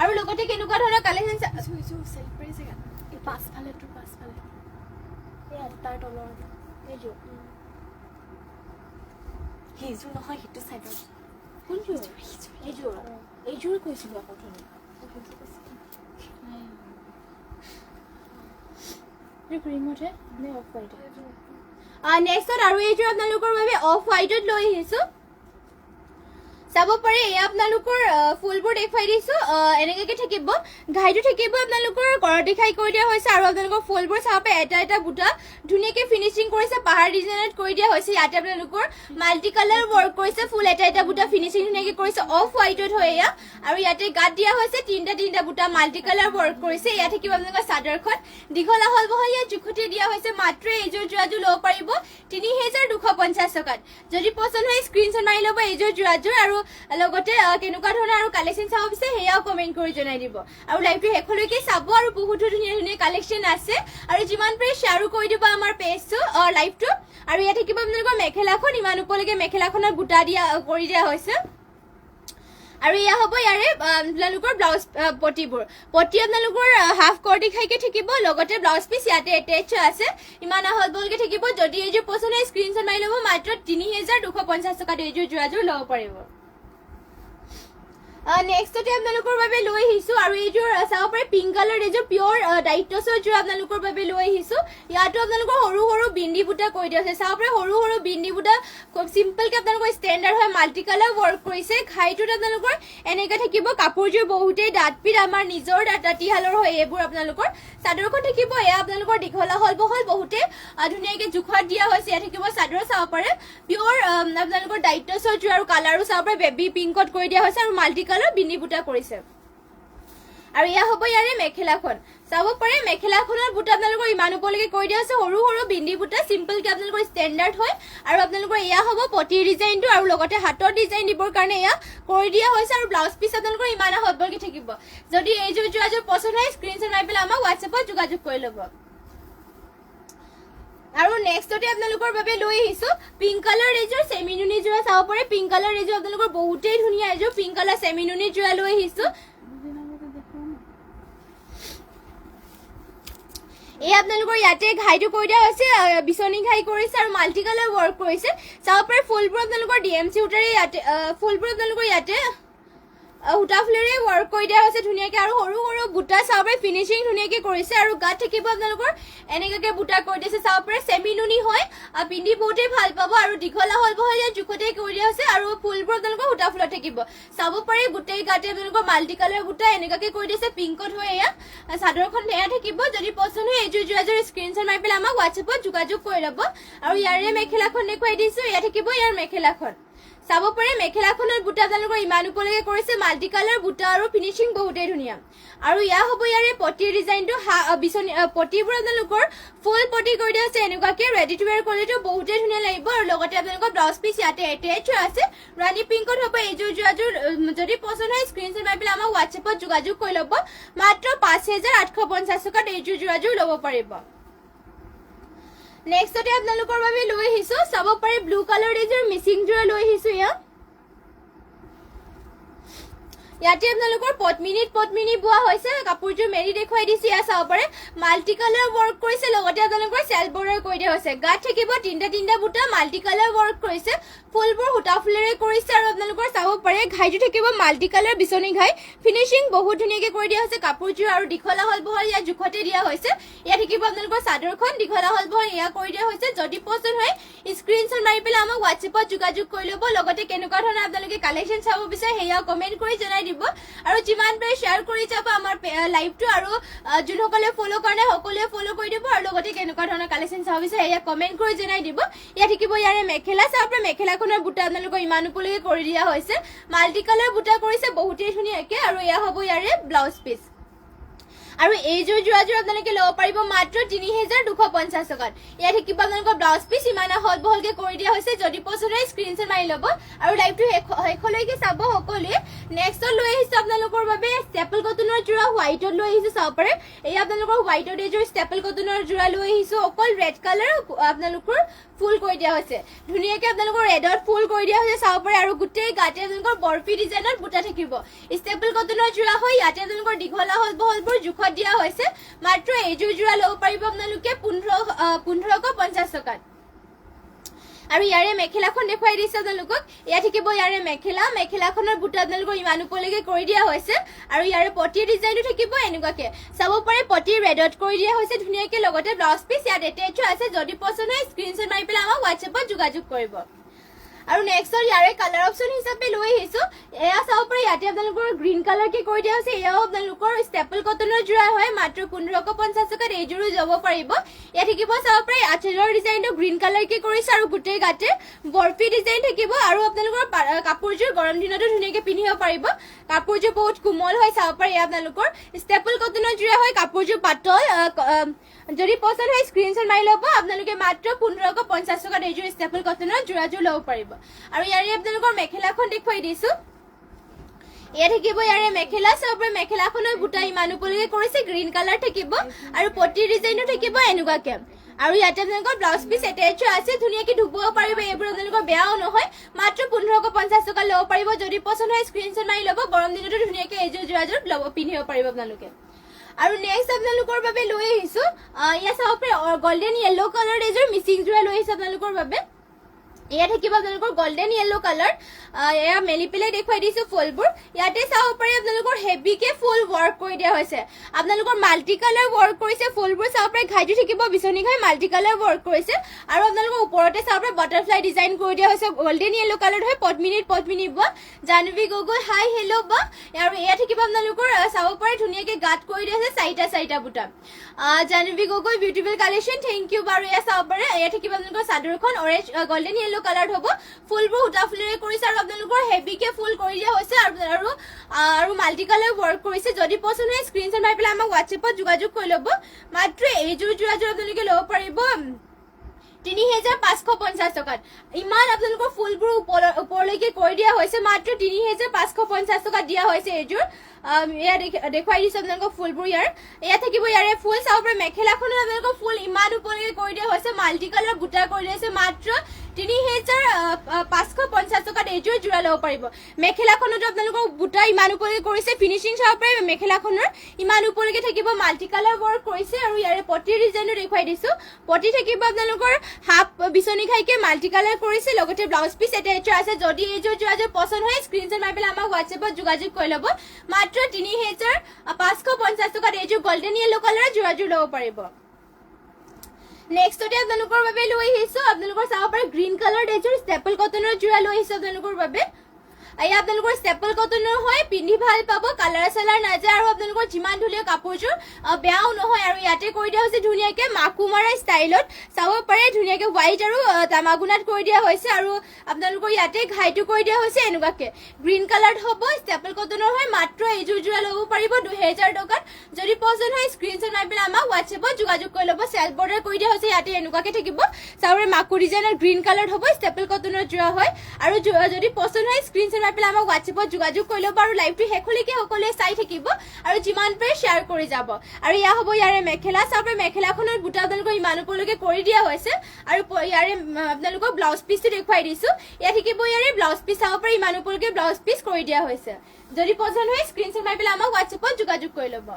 আৰু লগতে কেনেকুৱা ধৰণৰ কালেকশ্যন পাছফালে তাৰ তলৰ এইযোৰ সেইযোৰ নহয় সেইটো চাইডৰ কোনযোৰ এইযোৰ কৈছিলো আকৌ ক্ৰীমতহে নে অফ হোৱাইটত নেক্সট আৰু এইযোৰ আপোনালোকৰ বাবে অফ হোৱাইটত লৈ আহিছো চাব পাৰে এয়া আপোনালোকৰ ফুলবোৰ দেখুৱাই দিছো এনেকৈ থাকিব ঘাইটো থাকিব আপোনালোকৰ কৰতে খাই কৰি দিয়া হৈছে আৰু আপোনালোকৰ ফুলবোৰ চাব পাৰে এটা এটা বুটা ধুনীয়াকে ফিনিশিং কৰিছে পাহাৰ ডিজাইনত কৰি দিয়া হৈছে ইয়াতে আপোনালোকৰ মাল্টি কালাৰ ৱৰ্ক কৰিছে ফুল এটা এটা বুটা ফিনিশিং ধুনীয়াকে কৰিছে অফ হোৱাইটত হয় এয়া আৰু ইয়াতে গাত দিয়া হৈছে তিনিটা বুটা মাল্টি কালাৰ ৱৰ্ক কৰিছে ইয়াত থাকিব আপোনালোকৰ চাদৰখন দীঘলা হল বহল ইয়াত জোখতে দিয়া হৈছে মাত্ৰ এইযোৰ জোৰাযোৰ ল'ব পাৰিব ৩২৫০ টকাত যদি পছন্দ হয় স্ক্ৰীনশ্বট মাৰি ল'ব এইযোৰ জোৰাযোৰ আৰু লগতে কেনেকুৱা ধৰণৰ আৰু কালেকশ্যন চাব বিচাৰে সেয়াও কমেণ্ট কৰি জনাই দিব আৰু লাইভটো শেষলৈকে চাব আৰু বহুতো ধুনীয়া ধুনীয়া কালেকশ্যন আছে আৰু যিমান পাৰে শ্বেয়াৰো কৰি দিব আমাৰ পেজটো লাইভটো আৰু ইয়াত থাকিব আপোনালোকৰ মেখেলাখন ইমান ওপৰলৈকে মেখেলাখনত বুটা দিয়া কৰি দিয়া হৈছে আৰু এয়া হ'ব ইয়াৰে আপোনালোকৰ ব্লাউজ পটিবোৰ পটি আপোনালোকৰ হাফ কৰ্টি খাইকে থাকিব লগতে ব্লাউজ পিচ ইয়াতে এটেচ আছে ইমান আহল বহলকে থাকিব যদি এইযোৰ পছন্দ হয় স্ক্ৰীনশ্বট মাৰি ল'ব মাত্ৰ ৩২৫০ টকাত এইযোৰ জোৰাযোৰ ল'ব পাৰিব নেক্সটতে আপোনালোকৰ বাবে লৈ আহিছো আৰু এইযোৰ চাব পাৰে পিংক কালাৰ এইযোৰ পিয়ৰ ডাইটছৰ যোৰ আপোনালোকৰ বাবে লৈ আহিছো ইয়াতো আপোনালোকৰ সৰু সৰু বিন্দি বুটা কৰি দিয়া আছে চাব পাৰে সৰু সৰু বিন্দি বুটা খুব চিম্পলকে আপোনালোকৰ ষ্টেণ্ডাৰ্ড হয় মাল্টি কালাৰ ৱৰ্ক কৰিছে ঘাইটোত আপোনালোকৰ এনেকৈ থাকিব কাপোৰযোৰ বহুতেই ডাঠপিত আমাৰ নিজৰ তাঁতীশালৰ হয় এইবোৰ আপোনালোকৰ চাদৰখন থাকিব এয়া আপোনালোকৰ দীঘলা হল বহল বহুতে ধুনীয়াকে জোখত দিয়া হৈছে ইয়াত থাকিব চাদৰ চাব পাৰে পিয়ৰ আপোনালোকৰ ডাইটছৰ যোৰ আৰু কালাৰো চাব পাৰে বেবী পিংকত কৰি দিয়া হৈছে আৰু মাল্টি বিন্দি বুটা কৰিছে আৰু এয়া হ'ব ইয়াৰে মেখেলাখন চাব পাৰে মেখেলাখনৰ বুটা আপোনালোকৰ ইমান ওপৰলৈকে কৰি দিয়া আছে সৰু সৰু বিন্দি বুটা চিম্পলকে আপোনালোকৰ ষ্টেণ্ডাৰ্ড হয় আৰু আপোনালোকৰ এয়া হ'ব পটিৰ ডিজাইনটো আৰু লগতে হাতৰ ডিজাইন দিবৰ কাৰণে এয়া কৰি দিয়া হৈছে আৰু ব্লাউজ পিচ আপোনালোকৰ ইমান আহলবহলকে থাকিব যদি এইযোৰ জোৰাযোৰ পছন্দ হয় স্ক্ৰীনশ্বট মাৰি পেলাই আমাক হোৱাটছএপত যোগাযোগ কৰি ল'ব আৰু নেক্সটতে আপোনালোকৰ বাবে লৈ আহিছো পিংক কালাৰ এইযোৰ সেমিনুনি জোৰা চাব পাৰে পিংক কালাৰ এইযোৰ আপোনালোকৰ বহুতেই ধুনীয়া এইযোৰ পিংক কালাৰ সেমিনুনি জোৰা লৈ আহিছো এই আপোনালোকৰ ইয়াতে ঘাইটো কৰি দিয়া হৈছে বিচনী ঘাই কৰিছে আৰু মাল্টি কালাৰ ৱৰ্ক কৰিছে চাব পাৰে ফুলবোৰ আপোনালোকৰ ডিএমচি সূতাৰে ইয়াতে ফুলবোৰ আপোনালোকৰ ইয়াতে সূতা ফুলেৰে ৱৰ্ক কৰি দিয়া হৈছে ধুনীয়াকে আৰু সৰু সৰু বুটা চাব পাৰে ফিনিশিং ধুনীয়াকে কৰিছে আৰু গাত থাকিব আপোনালোকৰ এনেকৈ বুটা কৰি দিছে চাব পাৰে সেমিনুনি হয় পিন্ধি বহুতেই ভাল পাব আৰু দীঘলা হল বহল ইয়াত জোখতে কৰি দিয়া হৈছে আৰু ফুলবোৰ আপোনালোকৰ সূতা ফুলত থাকিব চাব পাৰে গোটেই গাতে আপোনালোকৰ মাল্টি কালাৰ বুটা এনেকৈ কৰি দিছে পিংকত হৈ এয়া চাদৰখন এয়া থাকিব যদি পছন্দ হয় এইযোৰ জোৰাযোৰ স্ক্ৰীনশ্বট মাৰি পেলাই আমাক হোৱাটছএপত যোগাযোগ কৰি ল'ব আৰু ইয়াৰে মেখেলাখন দেখুৱাই দিছো এয়া থাকিব ইয়াৰ মেখেলাখন চাব পাৰে মেখেলাখনৰ বুটা আপোনালোকৰ ইমান ওপৰলৈকে কৰিছে মাল্টি কালাৰ বুটা আৰু ফিনিশিং বহুতেই ধুনীয়া আৰু ইয়া হ'ব ইয়াৰে পটিৰ ডিজাইনটো পটিবোৰ আপোনালোকৰ ফুল পটি কৰি দিয়া আছে এনেকুৱাকে ৰেডি টু ৱেৰ কৰিলেতো বহুতেই ধুনীয়া লাগিব আৰু লগতে আপোনালোকৰ ব্লাউজ পিচ ইয়াতে এটেচ আছে ৰাণী পিংকত হ'ব এইযোৰ জোৰাযোৰ যদি পছন্দ হয় স্ক্ৰীনশ্বট মাৰি পেলাই আমাক হোৱাটছএপত যোগাযোগ কৰি ল'ব মাত্ৰ ৫৮৫০ টকাত এইযোৰ জোৰাযোৰ ল'ব পাৰিব নেক্সটতে আপোনালোকৰ বাবে লৈ আহিছো চাব পাৰে ব্লু কালাৰ এইযোৰ মিচিং জোৰা লৈ আহিছো ইয়াতে আপোনালোকৰ পদ্মিনী বোৱা হৈছে কাপোৰযোৰ মেৰি দেখুৱাই দিছে ইয়া চাব পাৰে মাল্টি কালাৰ ৱৰ্ক কৰিছে লগতে আপোনালোকৰ চেল বৰ্ডাৰ কৰি দিয়া হৈছে গাত থাকিব তিনটা বুটা মাল্টি কালাৰ ৱৰ্ক কৰিছে ফুলবোৰ সূতা ফুলেৰে কৰিছে আৰু আপোনালোকৰ চাব পাৰে ঘাইটো থাকিব মাল্টি কালাৰ বিচনী ঘাই ফিনিশিং বহুত ধুনীয়াকৈ কৰি দিয়া হৈছে কাপোৰযোৰ আৰু দীঘলা হল বহল ইয়া জোখতে দিয়া হৈছে ইয়া থাকিব আপোনালোকৰ চাদৰখন দীঘলা হল বহল ইয়া কৰি দিয়া হৈছে যদি পছন্দ হয় স্ক্ৰীনশ্বট মাৰি পেলাই আমাক WhatsApp-ত যোগাযোগ কৰি ল'ব লগতে কেনেকুৱা ধৰণৰ আপোনালোকে কালেকশ্যন চাব বিচাৰে সেয়া কমেন্ট কৰি জনাই দিব আৰু যিমান পাৰে শ্বেয়াৰ কৰি যাব আমাৰ লাইভটো আৰু যোনসকলে ফলো কৰে সকলোৱে ফলো কৰি দিব আৰু লগতে কেনেকুৱা ধৰণৰ কালেকশ্যন চাব বিচাৰে সেয়া কমেন্ট কৰি জনাই দিব ইয়া থাকিব ইয়াৰে মেখেলা চাব পাৰে মেখেলাখনৰ বুটা আপোনালোকৰ ইমান উপলৈকে কৰি দিয়া হৈছে মাল্টি কালাৰ বুটা কৰিছে বহুতেই ধুনীয়াকৈ আৰু এয়া হ'ব ইয়াৰে ব্লাউজ পিচ আৰু এইযোৰ যোৰাযোৰ আপোনালোকে ল'ব পাৰিব মাত্ৰ ৩,২৫০ টকাত ইয়াত থাকিব আপোনালোকৰ ব্লাউজ পিচ ইমান হল বহলকে কৰি দিয়া হৈছে যদি পছন্দ হয় স্ক্ৰীনশ্বট মাৰি ল'ব আৰু লাইভটো শেষলৈকে চাব সকলোৱে নেক্সটত লৈ আহিছোঁ আপোনালোকৰ বাবে ষ্টেপল কটনৰ যোৰা হোৱাইটত লৈ আহিছোঁ চাব পাৰে এই আপোনালোকৰ হোৱাইটত এইযোৰ ষ্টেপল কটনৰ যোৰা লৈ আহিছোঁ অকল ৰেড কালাৰ আপোনালোকৰ ফুল কৰি দিয়া হৈছে ধুনীয়াকৈ আপোনালোকৰ ৰেডত ফুল কৰি দিয়া হৈছে চাব পাৰে আৰু গোটেই গাতে আপোনালোকৰ বৰফি ডিজাইনত বুটা থাকিব ষ্টেপল কটনৰ যোৰা হয় ইয়াতে আপোনালোকৰ দীঘলা হল বহলবোৰ জোখত দিয়া হৈছে মাত্ৰ এইযোৰ যোৰা ল'ব পাৰিব আপোনালোকে ১৫৫০ টকাত আৰু ইয়াৰে মেখেলাখন দেখুৱাই দিছে আপোনালোকক ইয়া থাকিব ইয়াৰে মেখেলাখনৰ বুটা আপোনালোকৰ ইমান উপলৈকে কৰি দিয়া হৈছে আৰু ইয়াৰে পটিৰ ডিজাইনটো থাকিব এনেকুৱাকে চাব পাৰে পটি ৰেডত কৰি দিয়া হৈছে ধুনীয়াকৈ লগতে ব্লাউজ পিচ ইয়াত এটেচ আছে যদি পছন্দ হয় স্ক্ৰীনশ্বট মাৰি পেলাই আমাক WhatsApp-ত যোগাযোগ কৰিব আৰু নেক্সট ইয়াৰে কালাৰ অপচন হিচাপে লৈ আহিছোঁ এয়া চাব পাৰে ইয়াতে আপোনালোকৰ গ্ৰীণ কালাৰকে কৰি দিয়া হৈছে এয়াও আপোনালোকৰ ষ্টেপল কটনৰ যোৰা হয় মাত্ৰ ১৫৫০ টকাত এইযোৰো যাব পাৰিব ইয়াত থাকিব চাব পাৰে আঁচলৰ ডিজাইনটো গ্ৰীণ কালাৰকে কৰিছে আৰু গোটেই গাতে বৰফি ডিজাইন থাকিব আৰু আপোনালোকৰ কাপোৰযোৰ গৰম দিনতো ধুনীয়াকৈ পিন্ধিব পাৰিব কাপোৰযোৰ বহুত কোমল হয় চাব পাৰে এয়া আপোনালোকৰ ষ্টেপল কটনৰ যোৰা হয় কাপোৰযোৰ পাতল যদি পছন্দ হয় স্ক্ৰীনশ্বট মাৰি ল'ব আপোনালোকে মাত্ৰ ১৫৫০ টকাত এইযোৰ ষ্টেপল কটনৰ যোৰাযোৰ ল'ব পাৰিব আৰু ইয়াৰে আপোনালোকৰ মেখেলাখন দেখুৱাই দিছোঁ ইয়া থাকিব ইয়াৰে মেখেলা চাব পাৰে মেখেলাখনৰ বুটা ইমান উপলৈকে কৰিছে গ্ৰীণ কালাৰ থাকিব আৰু পটিৰ ডিজাইনো থাকিব এনেকুৱাকে আৰু ইয়াতে আপোনালোকৰ ব্লাউজ পিচ এটেচ আছে ধুনীয়াকৈ ধুব পাৰিব এইবোৰ আপোনালোকৰ বেয়াও নহয় মাত্ৰ ১৫৫০ টকা ল'ব পাৰিব যদি পছন্দ হয় স্ক্ৰীনশ্বট মাৰি ল'ব গৰম দিনতো ধুনীয়াকৈ এইযোৰ যোৰাযোৰ পিন্ধিব পাৰিব আপোনালোকে আৰু নেক্সট আপোনালোকৰ বাবে লৈ আহিছোঁ ইয়া চাব পাৰে গল্ডেন য়েল্লো কালাৰ এইযোৰ মিচিং যোৰা লৈ আহিছোঁ আপোনালোকৰ বাবে এয়া থাকিব আপোনালোকৰ গোল্ডেন য়েল্লো কালাৰ এয়া মেলি পেলাই দেখুৱাই দিছোঁ ফুলবোৰ ইয়াতে চাব পাৰে আপোনালোকৰ হেভিকে ফুল ৱৰ্ক কৰি দিয়া হৈছে আপোনালোকৰ মাল্টি কালাৰ ৱৰ্ক কৰিছে ফুলবোৰ চাব পাৰে ঘাইটো থাকিব বিচনী ঘাই মাল্টি কালাৰ ৱৰ্ক কৰিছে আৰু আপোনালোকৰ ওপৰতে চাব পাৰে বাটাৰফ্লাই ডিজাইন কৰি দিয়া হৈছে গোল্ডেন য়েল্লো কালাৰ হয় পদ্মিনী বোৱা জাহ্নৱী গগৈ হাই হেল্ল' বা আৰু এয়া থাকিব আপোনালোকৰ চাব পাৰে ধুনীয়াকৈ গাত কৰি দিয়া হৈছে চাৰিটা বুটা Jahnavi Gogoi beautiful collection thank you বাৰু এয়া চাব পাৰে এয়া থাকিব আপোনালোকৰ চাদৰখন অৰেঞ্জ গোল্ডেন য়েল্লো কালাৰ হ'ব ফুলবোৰ সূতা ফুলেৰে কৰিছে আৰু আপোনালোকৰ হেভিকে ফুল কৰি দিয়া হৈছে আৰু মাল্টি কালাৰ ৱৰ্ক কৰিছে যদি পছন্দ হয় স্ক্ৰীনশ্বট মাৰি পেলাই আমাক WhatsApp-ত যোগাযোগ কৰি ল'ব মাত্ৰ এইযোৰ যোৰাযোৰ আপোনালোকে ল'ব পাৰিব ৩,৫৫০ টকাত ইমান আপোনালোকৰ ফুলবোৰ ওপৰলৈকে কৰি দিয়া হৈছে মাত্ৰ ৩,৫৫০ টকাত দিয়া হৈছে এইযোৰ এয়া দেখুৱাই দিছোঁ আপোনালোকৰ ফুলবোৰ ইয়াত থাকিব ইয়াৰে ফুল চাব পাৰে মেখেলাখনত আপোনালোকৰ ফুল ইমান ওপৰলৈকে কৰি দিয়া হৈছে মাল্টি কালাৰ বুটা কৰি দিয়া হৈছে মাত্ৰ ৩,৫৫০ টকাত এইযোৰ যোৰা ল'ব পাৰিব মেখেলাখনতো আপোনালোকৰ বুটা ইমান ওপৰলৈকে কৰিছে ফিনিচিং চাব পাৰে মেখেলাখনৰ ইমান ওপৰলৈকে থাকিব মাল্টি কালাৰ ৱৰ্ক কৰিছে আৰু ইয়াৰে পটিৰ ডিজাইনো দেখুৱাই দিছোঁ পটি থাকিব আপোনালোকৰ হাফ বিচনী ঘাইকে মাল্টি কালাৰ কৰিছে লগতে ব্লাউজ পিচ এটেচ আছে যদি এইযোৰ যোৰাযোৰ পছন্দ হয় স্ক্ৰীনশ্বট মাৰি পেলাই আমাক WhatsApp-ত যোগাযোগ কৰি ল'ব মাত্ৰ ৩,৫৫০ টকাত এইযোৰ গোল্ডেন য়েল্লো কালাৰৰ যোৰাযোৰ ল'ব পাৰিব নেক্সটতে আপোনালোকৰ বাবে লৈ আহিছোঁ আপোনালোকৰ চাব পাৰে গ্ৰীণ কালাৰ এইযোৰ ষ্টেপল কটনৰ যোৰা লৈ আহিছোঁ আপোনালোকৰ বাবে এয়া আপোনালোকৰ ষ্টেপল কটনৰ হয় পিন্ধি ভাল পাব কালাৰ চালাৰ নাযায় আৰু আপোনালোকৰ যিমান ধুনীয়া কাপোৰযোৰ বেয়াও নহয় আৰু ইয়াতে কৰি দিয়া হৈছে ধুনীয়াকৈ মাকুমাৰা ষ্টাইলত চাব পাৰে ধুনীয়াকৈ হোৱাইট আৰু তামাগুনাত কৰি দিয়া হৈছে আৰু আপোনালোকৰ ইয়াতে ঘাইটো কৰি দিয়া হৈছে এনেকুৱাকৈ গ্ৰীণ কালাৰ হ'ব ষ্টেপল কটনৰ হয় মাত্ৰ এইযোৰ যোৰা ল'ব পাৰিব ২,০০০ টকাত যদি পছন্দ হয় স্ক্ৰীনশ্বট মাৰি পেলাই আমাক WhatsApp-ত যোগাযোগ কৰি ল'ব চেল্ফ বৰ্ডাৰ কৰি দিয়া হৈছে ইয়াতে এনেকুৱাকৈ থাকিব চাব পাৰে মাকু ডিজাইনৰ গ্ৰীণ কালাৰ হ'ব ষ্টেপল কটনৰ যোৰা হয় আৰু যদি পছন্দ হয় স্ক্ৰীনশ্বট মাৰি পেলাই আমাক হোৱাটছএপত যোগাযোগ কৰি ল'ব আৰু লাইভটো শেষলৈকে সকলোৱে চাই থাকিব আৰু যিমান পাৰে শ্বেয়াৰ কৰি যাব আৰু ইয়া হ'ব ইয়াৰে মেখেলা চাওক মেখেলাখনৰ বুটা আপোনালোকৰ ইমান ওপৰলৈকে কৰি দিয়া হৈছে আৰু ইয়াৰে আপোনালোকক ব্লাউজ পিচটো দেখুৱাই দিছো ইয়াত থাকিব ইয়াৰে ব্লাউজ পিচ চাব পাৰে ইমান ওপৰলৈকে ব্লাউজ পিচ কৰি দিয়া হৈছে যদি পছন্দ হয় স্ক্ৰীনশ্বট মাৰি পেলাই আমাক হোৱাটছএপত যোগাযোগ কৰি ল'ব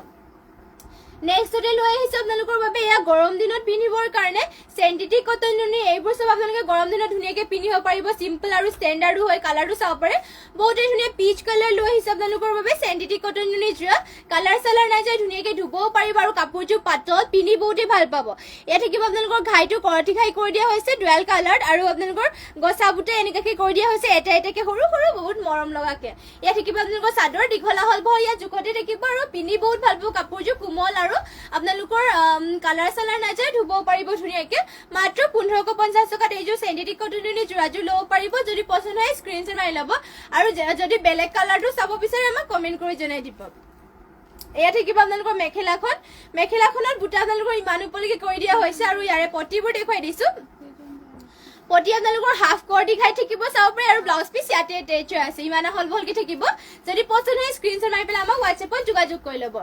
নেক্সটতে লৈ আহিছো আপোনালোকৰ বাবে এয়া গৰম দিনত পিন্ধিবৰ কাৰণে চেণ্টিটিক কটন নুনি এইবোৰ সব আপোনালোকে গৰম দিনত ধুনীয়াকৈ পিন্ধিব পাৰিব সিম্পল আৰু ষ্টেণ্ডাৰ্ডো হয় কালাৰটো চাব পাৰে বহুতে ধুনীয়া পিচ কালাৰ লৈ আহিছো আপোনালোকৰ বাবে চেণ্টিটিক কটন নুনি যোৱা কালাৰ চালাৰ নাই যায় ধুনীয়াকৈ ধুবও পাৰিব আৰু কাপোৰযোৰ পাতল পিন্ধি বহুতে ভাল পাব ইয়াত থাকিব আপোনালোকৰ ঘাইটো কৰটি ঘাই কৰি দিয়া হৈছে ডুৱেল কালাৰ আৰু আপোনালোকৰ গছা বুটে এনেকাকৈ কৰি দিয়া হৈছে এটা এটাকৈ সৰু সৰু বহুত মৰম লগাকে ইয়াত থাকিব আপোনালোকৰ চাদৰ দীঘলা হল বহ ইয়াত জোখতে থাকিব আৰু পিন্ধি বহুত ভাল পাব কাপোৰযোৰ কোমল আৰু আপোনালোকৰ কালাৰ চালাৰ নাই যায় ধুব পাৰিব ধুনীয়াকৈ মাত্ৰ 1550 টকাত এইযোৰ চেণ্টিটিক কটন নুনি যোৰাযোৰ ল'ব পাৰিব যদি পছন্দ হয় স্ক্ৰীনশ্বট মাৰি ল'ব আৰু যদি বেলেগ কালাৰটো চাব বিচাৰে আমাক কমেণ্ট কৰি জনাই দিব এয়া থাকিব আপোনালোকৰ মেখেলাখনত বুটা আপোনালোকৰ ইমান ওপৰলৈকে কৰি দিয়া হৈছে আৰু ইয়াৰে পটিবোৰ দেখুৱাই দিছো পটি আপোনালোকৰ হাফ কৰটি খাই থাকিব চাব পাৰে আৰু ব্লাউজ পিচ ইয়াতে এটেচ হৈ আছে ইমান হল ভলকে থাকিব যদি পছন্দ হয় স্ক্ৰীনশ্বট মাৰি পেলাই আমাক হোৱাটছএপত যোগাযোগ কৰি ল'ব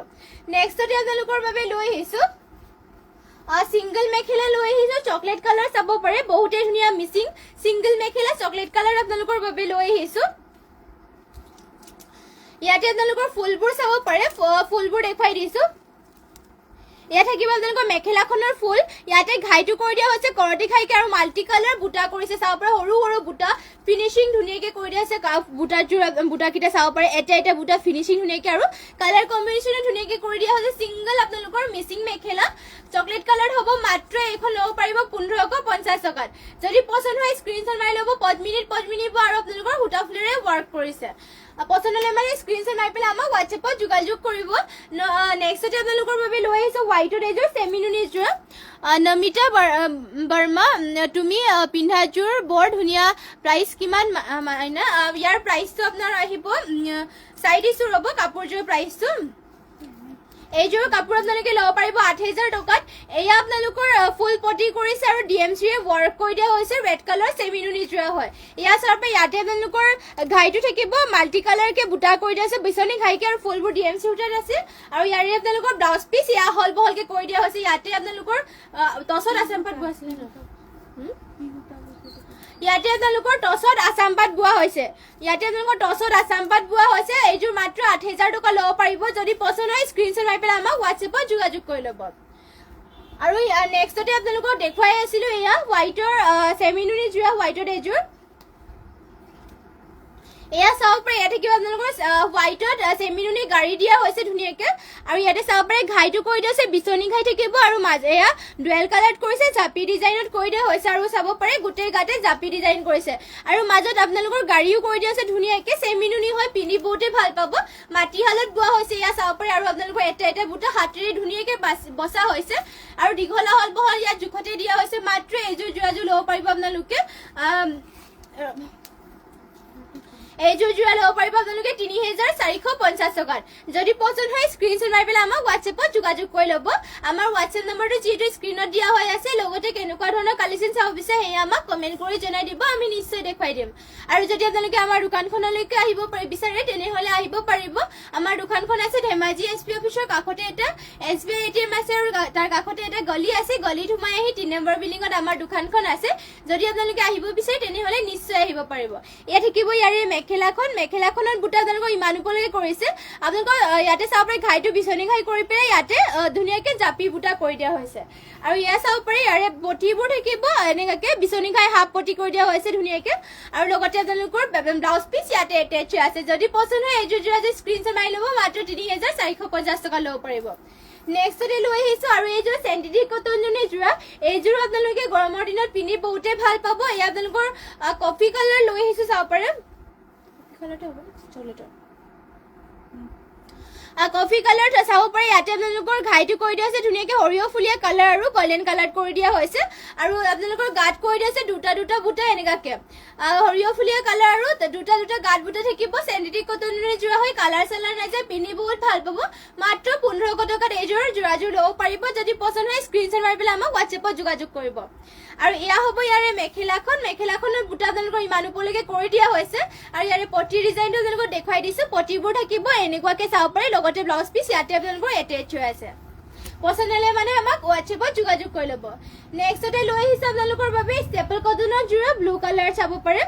নেক্সটতে আপোনালোকৰ বাবে লৈ আহিছো সিংগল মেখেলা লৈ আহিছো চকলেট কালাৰ চাব পাৰে বহুতে ধুনীয়া মিচিং সিংগল মেখেলা চকলেট কালাৰ আপোনালোকৰ বাবে লৈ আহিছো ইয়াতে আপোনালোকৰ ফুলবোৰ চাব পাৰে ফুলবোৰ দেখুৱাই দিছো ইয়াত থাকিব আপোনালোকৰ মেখেলাখনৰ ফুল ইয়াতে ঘাইটো কৰি দিয়া হৈছে কৰটি ঘাইকে আৰু মাল্টি কালাৰ বুটা কৰিছে চাব পাৰে সৰু সৰু বুটা ফিনিশিং ধুনীয়াকৈ কৰি দিয়া আছে বুটাকেইটা চাব পাৰে এটা বুটা ফিনিশিং ধুনীয়াকৈ আৰু কালাৰ কম্বিনেশ্যনো ধুনীয়াকৈ কৰি দিয়া হৈছে চিংগল আপোনালোকৰ মিচিং মেখেলা চকলেট কালাৰ হ'ব মাত্ৰ এইখন ল'ব পাৰিব 1550 টকাত যদি পছন্দ হয় স্ক্ৰীনশ্বট মাৰি ল'ব পদ্মিনীত আৰু আপোনালোকৰ সূতা ফুলেৰে ৱৰ্ক কৰিছে পছন্দ হলে মানে স্ক্ৰীনশ্বট মাৰি পেলাই আমাক হোৱাটছএপত যোগাযোগ কৰিব নেক্সটতে আপোনালোকৰ বাবে লৈ আহিছো হোৱাইটৰ এযোৰ চেমি নুনি যোৰ নমিতা বৰ্মা তুমি পিন্ধাযোৰ বৰ ধুনীয়া প্ৰাইচ কিমান মাইনা ইয়াৰ প্ৰাইচটো আপোনাৰ আহিব চাই দিছো ৰ'ব কাপোৰযোৰ প্ৰাইচটো এইযোৰ কাপোৰ আপোনালোকে ল'ব পাৰিব 8000 টকাত এয়া আপোনালোকৰ ফুল পটি কৰিছে আৰু ডিএমচিৰে ৱৰ্ক কৰি দিয়া হৈছে ৰেড কালাৰ চেমি নুনি যোৰা হয় এয়া চাব পাৰে ইয়াতে আপোনালোকৰ ঘাইটো থাকিব মাল্টি কালাৰকে বুটা কৰি দিয়া আছে বিচনী ঘাইকে আৰু ফুলবোৰ ডিএমচি সূতাত আছে আৰু ইয়াৰে আপোনালোকৰ ব্লাউজ পিচ ইয়া হল বহলকে কৰি দিয়া হৈছে ইয়াতে আপোনালোকৰ টছত আছামপাত বোৱা আছিল ইয়াতে আপোনালোকৰ টছত আছামপাত বোৱা হৈছে এইযোৰ মাত্ৰ 8000 টকা ল'ব পাৰিব যদি পছন্দ হয় স্ক্ৰীনশ্বট মাৰি পেলাই আমাক হোৱাটছএপত যোগাযোগ কৰি ল'ব আৰু নেক্সটতে আপোনালোকক দেখুৱাই আছিলো এয়া হোৱাইটৰ চেমি নুনি যোৰা হোৱাইটৰ এযোৰ এয়া চাব পাৰে ইয়াতে কিবা আপোনালোকৰ হোৱাইটত চেমি নুনি গাড়ী দিয়া হৈছে ধুনীয়াকৈ আৰু ইয়াতে চাব পাৰে ঘাইটো কৰি দিয়া হৈছে বিচনী ঘাই থাকিব আৰু মাজে এয়া ডুৱেল কালাৰত কৰিছে জাপি ডিজাইনত কৰি দিয়া হৈছে আৰু চাব পাৰে গোটেই গাতে জাপি ডিজাইন কৰিছে আৰু মাজত আপোনালোকৰ গাড়ীও কৰি দিয়া হৈছে ধুনীয়াকৈ চেমি নুনি হয় পিন্ধি বহুতে ভাল পাব মাটিশালত বোৱা হৈছে এয়া চাব পাৰে আৰু আপোনালোকৰ এটা বুটা হাতেৰে ধুনীয়াকৈ বচা হৈছে আৰু দীঘলা হল বহল ইয়াত জোখতে দিয়া হৈছে মাত্ৰ এইযোৰ যোৰাযোৰ ল'ব পাৰিব আপোনালোকে এইযোৰ যোৰা ল'ব পাৰিব আপোনালোকে 3450 টকাত যদি পছন্দ হয় স্ক্ৰীনশ্বট মাৰি পেলাই আমাক হোৱাটছএপত যোগাযোগ কৰি ল'ব আমাৰ হোৱাটছএপ নম্বৰটো যিহেতু স্ক্ৰীনত দিয়া হৈ আছে লগতে কেনেকুৱা ধৰণৰ কালেকশ্যন চাব বিচাৰে সেয়া আমাক কমেণ্ট কৰি জনাই দিব আমি নিশ্চয় দেখুৱাই দিম আৰু যদি আপোনালোকে আমাৰ দোকানখনলৈকে আহিব বিচাৰে তেনেহ'লে আহিব পাৰিব আমাৰ দোকানখন আছে ধেমাজি এছপি অফিচৰ কাষতে এটা SBI ATM আছে আৰু তাৰ কাষতে এটা গলি আছে গলিত সোমাই আহি 3 নম্বৰ বিল্ডিঙত আমাৰ দোকানখন আছে যদি আপোনালোকে আহিব বিচাৰে তেনেহ'লে নিশ্চয় আহিব পাৰিব ইয়াত থাকিব ইয়াৰে মেখেলাখনত বুটা আপোনালোকৰ ইমান ওপৰলৈকে কৰিছে আপোনালোকৰ ইয়াতে চাব পাৰে ঘাইটো বিচনী ঘাই কৰি পেলাই ইয়াতে ধুনীয়াকৈ জাপি বুটা কৰি দিয়া হৈছে আৰু ইয়াত চাব পাৰে ইয়াৰে পটিবোৰ থাকিব এনেকুৱাকৈ বিচনী ঘাই হাফ পটি কৰি দিয়া হৈছে ধুনীয়াকৈ আৰু লগতে আপোনালোকৰ ব্লাউজ পিচ ইয়াতে এটেচ হৈ আছে যদি পছন্দ হয় এইযোৰ যোৰা যে স্ক্ৰীনশ্বট মাৰি ল'ব মাত্ৰ 3450 টকা ল'ব পাৰিব নেক্সটতে লৈ আহিছো আৰু এইযোৰ চেণ্টিটিক কটন নুনি যোৰা এইযোৰ আপোনালোকে গৰমৰ দিনত পিন্ধি বহুতে ভাল পাব এয়া আপোনালোকৰ কফি কালাৰ লৈ আহিছো চাব পাৰে কফি কালাৰ চাব পাৰে ইয়াতে আপোনালোকৰ ঘাইটো কৰি দিয়া হৈছে ধুনীয়াকৈ সৰিয়হ ফুলীয়া কালাৰ আৰু গল্ডেন কালাৰ কৰি দিয়া হৈছে আৰু আপোনালোকৰ গাত কৰি দিয়া আছে দুটা দুটা বুটা এনেকুৱাকে সৰিয়হ ফুলীয়া কালাৰ আৰু দুটা দুটা গাত বুটা থাকিব চেণ্টেটিক কটনেৰে যোৰা হয় কালাৰ চালাৰ নাযায় পিন্ধি বহুত ভাল পাব মাত্ৰ 1500 টকাত এইযোৰ যোৰাযোৰ ল'ব পাৰিব যদি পছন্দ হয় স্ক্ৰীনশ্বট মাৰি পেলাই আমাক হোৱাটছএপত যোগাযোগ কৰিব আৰু এয়া হ'ব ইয়াৰে মেখেলাখনৰ বুটা আপোনালোকৰ ইমান ওপৰলৈকে কৰি দিয়া হৈছে আৰু ইয়াৰে পটি ডিজাইনটো আপোনালোকক দেখুৱাই দিছোঁ পটিবোৰ থাকিব এনেকুৱাকৈ চাব পাৰে লগতে ব্লাউজ পিচ ইয়াতে আপোনালোকৰ এটেচ হৈ আছে পছন্দ হ'লে মানে আমাক হোৱাটছএপত যোগাযোগ কৰি ল'ব নেক্সটতে লৈ আহিছে আপোনালোকৰ বাবে ষ্টেপল কটনৰ যোৰা ব্লু কালাৰ চাব পাৰে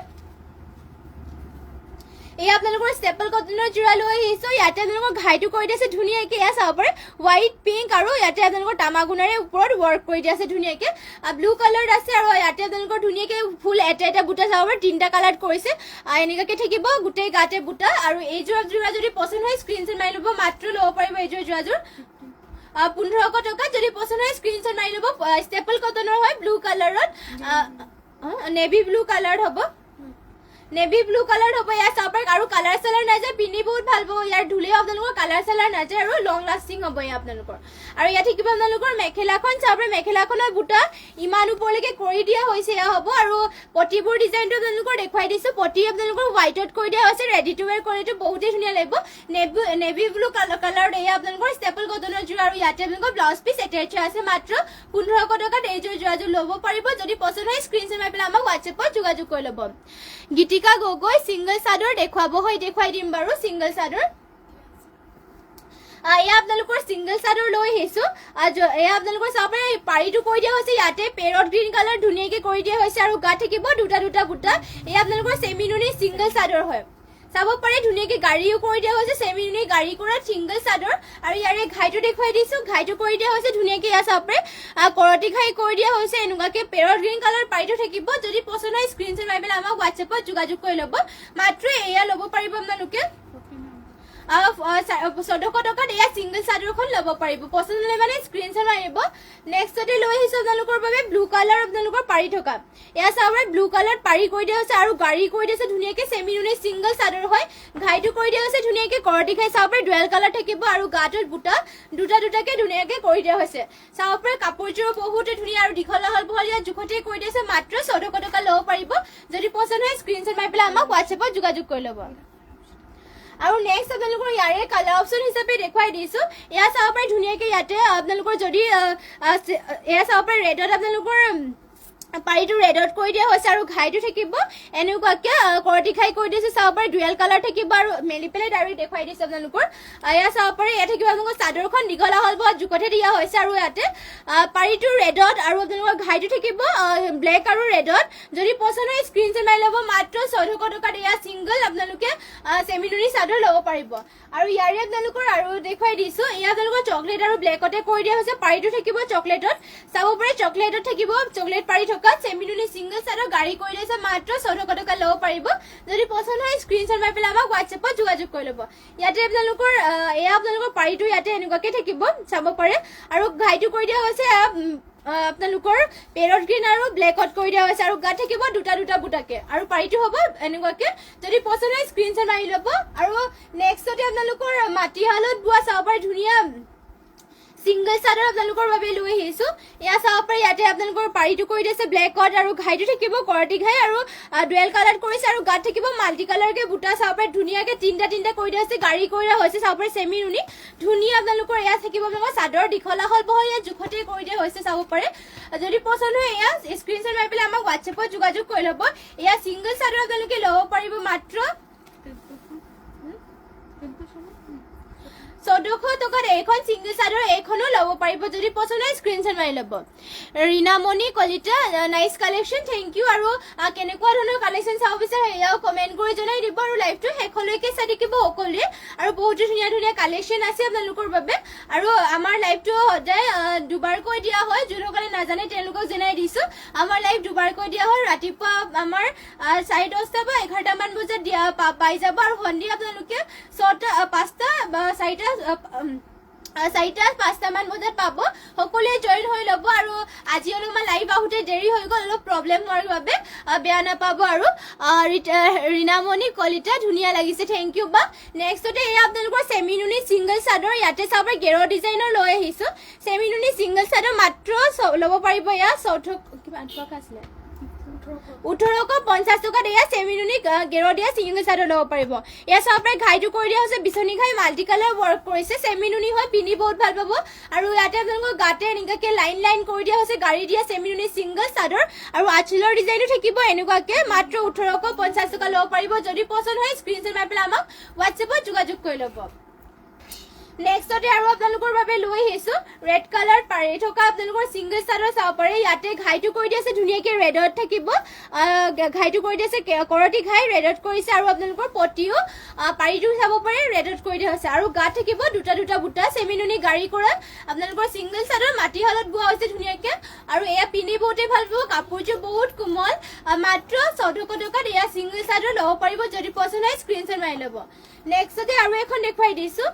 এই আপোনালোকৰ ষ্টেপল কটনৰ যোৰা লৈ আহিছো ইয়াতে আপোনালোকৰ ঘাইটো কৰি দিছে ধুনীয়াকৈ এয়া চাব পাৰে হোৱাইট পিংক আৰু ইয়াতে আপোনালোকৰ তামাগুনাৰে ওপৰত ৱৰ্ক কৰি দিয়া আছে ধুনীয়াকৈ ব্লু কালাৰ আছে আৰু ইয়াতে আপোনালোকৰ ধুনীয়াকৈ ফুল এটা বুটা চাব পাৰে তিনিটা কালাৰত কৰিছে এনেকুৱাকৈ থাকিব গোটেই গাতে বুটা আৰু এইযোৰ যোৰা যদি পচন্দ হয় স্ক্ৰীনশ্বট মাৰি ল'ব মাত্ৰ ল'ব পাৰিব এইযোৰ যোৰাযোৰ 1500 টকা যদি পচন্দ হয় স্ক্ৰীনশ্বট মাৰি ল'ব ষ্টেপল কটনৰ হয় ব্লু কালাৰত নেভি ব্লু কালাৰ হ'ব নেভি ব্লু কালাৰ হ'ব ইয়াৰ চাব পাৰে আৰু কালাৰ চালাৰ নাযায় পিন্ধি বহুত ভাল পাব ইয়াৰ ধুলেও আপোনালোকৰ কালাৰ চালাৰ নাযায় আৰু লং লাষ্টিং হ'ব ইয়াৰ আপোনালোকৰ আৰু ইয়াত থাকিব আপোনালোকৰ মেখেলাখন চাব পাৰে মেখেলাখনৰ বুটা ইমান ওপৰলৈকে কৰি দিয়া হৈছে এয়া হ'ব আৰু পটিবোৰ ডিজাইনটো আপোনালোকৰ দেখুৱাই দিছোঁ পটি আপোনালোকৰ হোৱাইটত কৰি দিয়া হৈছে ৰেডি টু ৱেৰ কৰিটো বহুতেই ধুনীয়া লাগিব নেভি ব্লু কালাৰত এয়া আপোনালোকৰ ষ্টেপল কটনৰ যোৰা আৰু ইয়াতে আপোনালোকৰ ব্লাউজ পিচ এটেচ আছে মাত্ৰ 1500 টকাত এইযোৰ যোৰাযোৰ ল'ব পাৰিব যদি পচন্দ হয় স্ক্ৰীনশ্বট মাৰি পেলাই আমাক হোৱাটছএপত যোগাযোগ কৰি ল'ব গীতিকা গগৈ সিংগল চাদৰ দেখুৱাব হয় দেখুৱাই দিম বাৰু সিংগল চাদৰ এয়া আপোনালোকৰ সিংগল চাদৰ লৈ আহিছো এয়া আপোনালোকৰ চাব পাৰে পাৰীটো কৰি দিয়া হৈছে ইয়াতে পেৰট গ্ৰীণ কালাৰ ধুনীয়াকৈ কৰি দিয়া হৈছে আৰু গাত থাকিব দুটা দুটা বুটা এয়া আপোনালোকৰ চেমিনুনি সিংগল চাদৰ হয় চাব পাৰে ধুনীয়াকৈ গাড়ীও কৰি দিয়া হৈছে চেমিনুনি গাড়ী কৰা সিংগল চাদৰ আৰু ইয়াৰে ঘাইটো দেখুৱাই দিছোঁ ঘাইটো কৰি দিয়া হৈছে ধুনীয়াকৈ এয়া চাব পাৰে কৰতি ঘাই কৰি দিয়া হৈছে এনেকুৱাকৈ পেৰট গ্ৰীণ কালাৰ পাৰীটো থাকিব যদি পচন্দ হয় স্ক্ৰীনশ্বট মাৰি পেলাই আমাক হোৱাটছএপত যোগাযোগ কৰি ল'ব মাত্ৰ এয়া ল'ব পাৰিব আপোনালোকে 1400 টকাত এয়া সিংগল চাদৰখন ল'ব পাৰিব পচন্দ হ'লে মানে স্ক্ৰীনশ্বট মাৰিব নেক্সটতে লৈ আহিছোঁ আপোনালোকৰ বাবে ব্লু কালাৰ আপোনালোকৰ পাৰি থকা এয়া চাব পাৰে ব্লু কালাৰ পাৰি কৰি দিয়া হৈছে আৰু গাড়ী কৰি দিছে ধুনীয়াকৈ চেমিনুনি সিংগল চাদৰ হয় ঘাইটো কৰি দিয়া হৈছে ধুনীয়াকৈ কৰতি ঘাই চাব পাৰে ডুৱেল কালাৰ থাকিব আৰু গাটোত বুটা দুটা দুটাকৈ ধুনীয়াকৈ কৰি দিয়া হৈছে চাব পাৰে কাপোৰযোৰ বহুতে ধুনীয়া আৰু দীঘল বহলীয়া জোখতে কৰি দিছে মাত্ৰ 1400 টকা ল'ব পাৰিব যদি পচন্দ হয় স্ক্ৰীনশ্বট মাৰি পেলাই আমাক হোৱাটছএপত যোগাযোগ কৰি ল'ব আৰু নেক্সট আপোনালোকৰ ইয়াৰে কালাৰ অপশ্যন হিচাপে দেখুৱাই দিছোঁ এয়া চাব পাৰে ধুনীয়াকৈ ইয়াতে আপোনালোকৰ যদি এয়া চাব পাৰে ৰেডত আপোনালোকৰ পাৰীটো ৰেডত কৰি দিয়া হৈছে আৰু ঘাইটো থাকিব এনেকুৱাকৈ কৰতি ঘাই কৰি দিছে চাব পাৰে ডুৱেল কালাৰ থাকিব আৰু মেলি পেলাই ডাইৰেক্ট দেখুৱাই দিছে আপোনালোকৰ এয়া চাব পাৰে ইয়াত থাকিব আপোনালোকৰ চাদৰখন দীঘল আহল বহল জোখতে দিয়া হৈছে আৰু ইয়াতে পাৰীটো ৰেডত আৰু আপোনালোকৰ ঘাইটো থাকিব ব্লেক আৰু ৰেডত যদি পচন্দ হয় স্ক্ৰীনশ্বট মাৰি ল'ব মাত্ৰ 1400 টকাত এয়া ছিংগল আপোনালোকে চেমিনুনি চাদৰ ল'ব পাৰিব আৰু ইয়াৰে আপোনালোকৰ আৰু দেখুৱাই দিছোঁ এয়া আপোনালোকৰ চকলেট আৰু ব্লেকতে কৰি দিয়া হৈছে পাৰীটো থাকিব চকলেটত চাব পাৰে চকলেটত থাকিব চকলেট পাৰি থকা চেমিনুনি সিংগল চাদৰ গাড়ী কৰি দিছে মাত্ৰ 1400 টকা ল'ব পাৰিব যদি পচন্দ হয় স্ক্ৰীনশ্বট মাৰি পেলাই আমাক হোৱাটছএপত যোগাযোগ কৰি ল'ব ইয়াতে আপোনালোকৰ এয়া আপোনালোকৰ পাৰীটো ইয়াতে এনেকুৱাকৈ থাকিব চাব পাৰে আৰু ঘাইটো কৰি দিয়া হৈছে আপোনালোকৰ পেৰট গ্ৰীণ আৰু ব্লেকত কৰি দিয়া হৈছে আৰু গাত থাকিব দুটা দুটা বুটাকে আৰু পাৰীটো হ'ব এনেকুৱাকৈ যদি পচন্দ হয় স্ক্ৰীনশ্বট মাৰি ল'ব আৰু নেক্সটতে আপোনালোকৰ মাটিশালত বোৱা চাব পাৰে ধুনীয়া সিংগল চাদৰ আপোনালোকৰ বাবে লৈ আহিছোঁ এয়া চাব পাৰে ইয়াতে আপোনালোকৰ পাৰীটো কৰি দিছে ব্লেকত আৰু ঘাইটো থাকিব কৰতি ঘাই আৰু ডুৱেল কালাৰ কৰিছে আৰু গাত থাকিব মাল্টি কালাৰকৈ বুটা চাব পাৰে ধুনীয়াকৈ তিনিটা কৰি দিয়া হৈছে গাড়ী কৰি দিয়া হৈছে চাব পাৰে চেমিনুনি ধুনীয়া আপোনালোকৰ এয়া থাকিব আপোনালোকৰ চাদৰ দীঘল আহল বহল ইয়াত জোখতে কৰি দিয়া হৈছে চাব পাৰে যদি পচন্দ হয় এয়া স্ক্ৰীনশ্বট মাৰি পেলাই আমাক হোৱাটছএপত যোগাযোগ কৰি ল'ব এয়া ছিংগল চাদৰ আপোনালোকে ল'ব পাৰিব মাত্ৰ 1400 টকাত এইখন ছিংগল চাদৰ এইখনো ল'ব পাৰিব যদি পচন্দ হয় স্ক্ৰীনশ্বট মাৰি ল'ব Reenamoni Kalita nice collection thank you আৰু কেনেকুৱা ধৰণৰ কালেকশ্যন চাব বিচাৰে এয়াও কমেণ্ট কৰি জনাই দিব আৰু লাইভটো শেষলৈকে চাই থাকিব সকলোৱে আৰু বহুতো ধুনীয়া ধুনীয়া কালেকশ্যন আছে আপোনালোকৰ বাবে আৰু আমাৰ লাইভটো সদায় দুবাৰকৈ দিয়া হয় যোনসকলে নাজানে তেওঁলোকক জনাই দিছোঁ আমাৰ লাইভ দুবাৰকৈ দিয়া হয় ৰাতিপুৱা আমাৰ 10:30 বা 11টামান বজাত দিয়া পাই যাব আৰু সন্ধিয়া আপোনালোকে 5টা বা 4টা 4টা 5টা মান বজাত পাব সকলোৱে জয়েন হৈ ল'ব আৰু আজি অলপমান লাইভ আহোঁতে দেৰি হৈ গ'ল অলপ প্ৰব্লেম হোৱাৰ বাবে বেয়া নাপাব আৰু ৰীণামণি কলিতা ধুনীয়া লাগিছে থেংক ইউ বা নেক্সটতে এয়া আপোনালোকৰ চেমিনুনি ছিংগল চাদৰ ইয়াতে চাব গেৰ ডিজাইনৰ লৈ আহিছোঁ চেমিনুনি ছিংগল চাদৰ মাত্ৰ ল'ব পাৰিব এয়া 14 কিমান টকা আছিলে 1850 টকাত এয়া চেমিনুনি গেৰ দিয়া ছিংগল চাদৰ ল'ব পাৰিব এয়া চাব পাৰে ঘাইটো কৰি দিয়া হৈছে বিচনী ঘাই মাল্টি কালাৰ ৱৰ্ক কৰিছে চেমিনুনি হয় পিন্ধি বহুত ভাল পাব আৰু ইয়াতে আপোনালোকৰ গাতে এনেকুৱাকে লাইন লাইন কৰি দিয়া হৈছে গাড়ী দিয়া চেমিনুনি ছিংগল চাদৰ আৰু আঁচলৰ ডিজাইনো থাকিব এনেকুৱাকে মাত্ৰ 1850 টকা ল'ব পাৰিব যদি পছন্দ হয় স্ক্ৰীনশ্বট মাৰি পেলাই আমাক হোৱাটছএপত যোগাযোগ কৰি ল'ব নেক্সটতে আৰু আপোনালোকৰ বাবে লৈ আহিছোঁ ৰেড কালাৰ পাৰি থকা আপোনালোকৰ ছিংগল চাদৰ চাব পাৰে ইয়াতে ঘাইটো কৰি দিছে ধুনীয়াকৈ ৰেডত থাকিব ঘাইটো কৰি দিছে কৰতি ঘাই ৰেডত কৰিছে আৰু আপোনালোকৰ পটিও পাৰিটো চাব পাৰে ৰেডত কৰি দিয়া হৈছে আৰু গাত থাকিব দুটা দুটা বুটা চেমিনুনি গাড়ী কৰা আপোনালোকৰ ছিংগল চাদৰ মাটিশালত বোৱা হৈছে ধুনীয়াকৈ আৰু এয়া পিন্ধি বহুতেই ভাল পাব কাপোৰযোৰ বহুত কোমল মাত্ৰ 1400 টকাত এয়া ছিংগল চাদৰ ল'ব পাৰিব যদি পছন্দ হয় স্ক্ৰীনশ্বট মাৰি ল'ব নেক্সটতে আৰু এখন দেখুৱাই দিছোঁ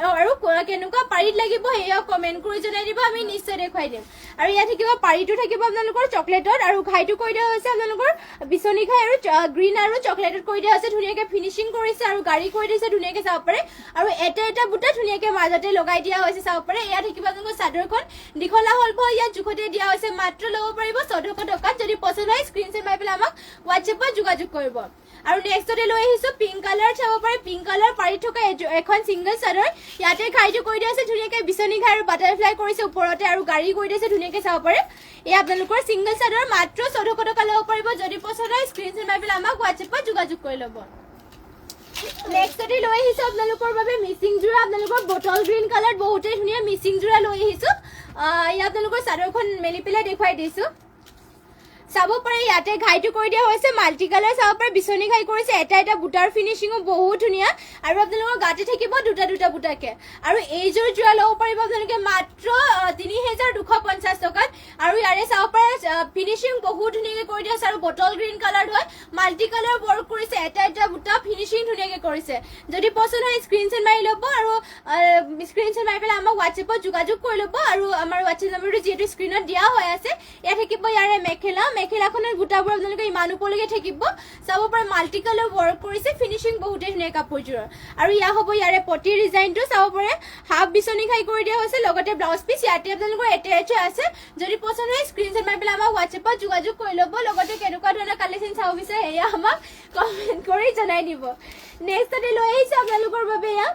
আৰু কেনেকুৱা পাৰিত লাগিব সেয়া কমেণ্ট কৰি জনাই দিব আমি নিশ্চয় দেখুৱাই দিম আৰু ইয়াত থাকিব পাৰিটো থাকিব আপোনালোকৰ চকলেটত আৰু ঘাইটো কৰি দিয়া হৈছে আপোনালোকৰ বিচনী ঘাই আৰু গ্ৰীণ আৰু চকলেটত কৰি দিয়া হৈছে ধুনীয়াকৈ ফিনিচিং কৰিছে আৰু গাড়ী কৰি দিছে ধুনীয়াকৈ চাব পাৰে আৰু এটা এটা বুটা ধুনীয়াকৈ মাজতে লগাই দিয়া হৈছে চাব পাৰে ইয়াত থাকিব আপোনালোকৰ চাদৰখন দীঘলা হ'ল ইয়াত জোখতে দিয়া হৈছে মাত্ৰ ল'ব পাৰিব 1400 টকাত যদি পছন্দ হয় স্ক্ৰীনশ্বট মাৰি পেলাই আমাক হোৱাটছএপত যোগাযোগ কৰিব আৰু নেক্সটতে লৈ আহিছোঁ পিংক কালাৰ চাব পাৰে পিংক কালাৰ পাৰি থকা এখন ছিংগল চাদৰ ইয়াতে ঘাইটো কৰি দিয়া আছে ধুনীয়াকৈ বিচনী ঘাই আৰু বাটাৰফ্লাই কৰিছে ওপৰতে আৰু গাড়ী কৰি দিছে ধুনীয়াকৈ চাব পাৰে এয়া আপোনালোকৰ ছিংগল চাদৰ মাত্ৰ 1400 টকা ল'ব পাৰিব যদি পছন্দ হয় স্ক্ৰীনশ্বট মাৰি পেলাই আমাক হোৱাটছএপত যোগাযোগ কৰি ল'ব নেক্সটতে লৈ আহিছোঁ আপোনালোকৰ বাবে মিচিং যোৰা আপোনালোকৰ বটল গ্ৰীণ কালাৰ বহুতেই ধুনীয়া মিচিং যোৰা লৈ আহিছোঁ এয়া আপোনালোকৰ চাদৰখন মেলি পেলাই দেখুৱাই দিছোঁ চাব পাৰে ইয়াতে ঘাইটো কৰি দিয়া হৈছে মাল্টি কালাৰ চাব পাৰে বিচনী ঘাই কৰিছে এটা এটা বুটাৰ ফিনিচিঙো বহুত ধুনীয়া আৰু আপোনালোকৰ গাতে থাকিব দুটা দুটা বুটাকে আৰু এইযোৰ যোৰা ল'ব পাৰিব আপোনালোকে মাত্ৰ 3250 টকাত আৰু ইয়াৰে চাব পাৰে ফিনিচিং বহুত ধুনীয়াকৈ কৰি দিয়া আছে আৰু বটল গ্ৰীণ কালাৰ হয় মাল্টি কালাৰ ৱৰ্ক কৰিছে এটা এটা বুটা ফিনিচিং ধুনীয়াকৈ কৰিছে যদি পছন্দ হয় স্ক্ৰীনশ্বট মাৰি ল'ব আৰু স্ক্ৰীনশ্বট মাৰি পেলাই আমাক হোৱাটছএপত যোগাযোগ কৰি ল'ব আৰু আমাৰ হোৱাটছএপ নম্বৰটো যিহেতু স্ক্ৰীনত দিয়া হৈ আছে ইয়াত থাকিব ইয়াৰে মেখেলাখনৰ বুটাবোৰ আপোনালোকে ইমান ওপৰলৈকে থাকিব চাব পাৰে মাল্টি কালাৰ ৱৰ্ক কৰিছে ফিনিচিং বহুতেই ধুনীয়া কাপোৰযোৰৰ আৰু ইয়া হ'ব ইয়াৰে পটি ডিজাইনটো চাব পাৰে হাফ বিচনী ঘাই কৰি দিয়া হৈছে লগতে ব্লাউজ পিচ ইয়াতে আপোনালোকৰ এটেচ আছে যদি পছন্দ হয় স্ক্ৰীনশ্বট মাৰি পেলাই আমাক হোৱাটছএপত যোগাযোগ কৰি ল'ব লগতে কেনেকুৱা ধৰণৰ কালেকশ্যন চাব বিচাৰে সেয়া আমাক কমেণ্ট কৰি জনাই দিব নেক্সটতে লৈ আহিছোঁ আপোনালোকৰ বাবে এয়া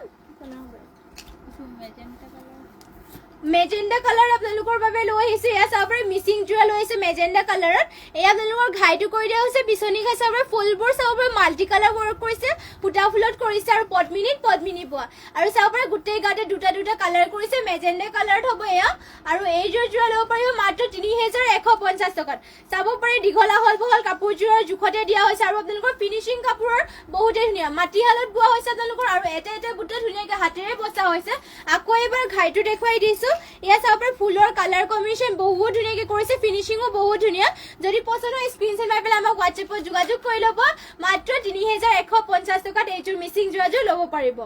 মেজেণ্ডা কালাৰ আপোনালোকৰ বাবে লৈ আহিছে এয়া চাব পাৰে মিচিং যোৰা লৈ আহিছে মেজেণ্ডা কালাৰত এয়া আপোনালোকৰ ঘাইটো কৰি দিয়া হৈছে বিচনী ঘাই চাব পাৰে ফুলবোৰ চাব পাৰে মাল্টি কালাৰ ৱৰ্ক কৰিছে সূতা ফুলত কৰিছে আৰু পদ্মিনী বোৱা আৰু চাব পাৰে গোটেই গাতে দুটা দুটা কালাৰ কৰিছে মেজেণ্ডা কালাৰত হ'ব এয়া আৰু এইযোৰ যোৰা ল'ব পাৰিব মাত্ৰ 3150 টকাত চাব পাৰে দীঘলা হ'ল বহল কাপোৰযোৰৰ জোখতে দিয়া হৈছে আৰু আপোনালোকৰ ফিনিচিং কাপোৰৰ বহুতেই ধুনীয়া মাটিশালত বোৱা হৈছে আপোনালোকৰ আৰু এটা এটা বুটা ধুনীয়াকৈ হাতেৰে বচা হৈছে আকৌ এবাৰ ঘাইটো দেখুৱাই দিছোঁ এয়া চাব পাৰে ফুলৰ কালাৰ কম্বিনেশ্যন বহুত ধুনীয়াকৈ কৰিছে ফিনিচিঙো বহুত ধুনীয়া যদি পছন্দ হয় স্ক্ৰীনশ্বট মাৰি পেলাই আমাক হোৱাটছএপত যোগাযোগ কৰি ল'ব মাত্ৰ 3150 টকাত এইযোৰ মিচিং যোৰাযোৰ ল'ব পাৰিব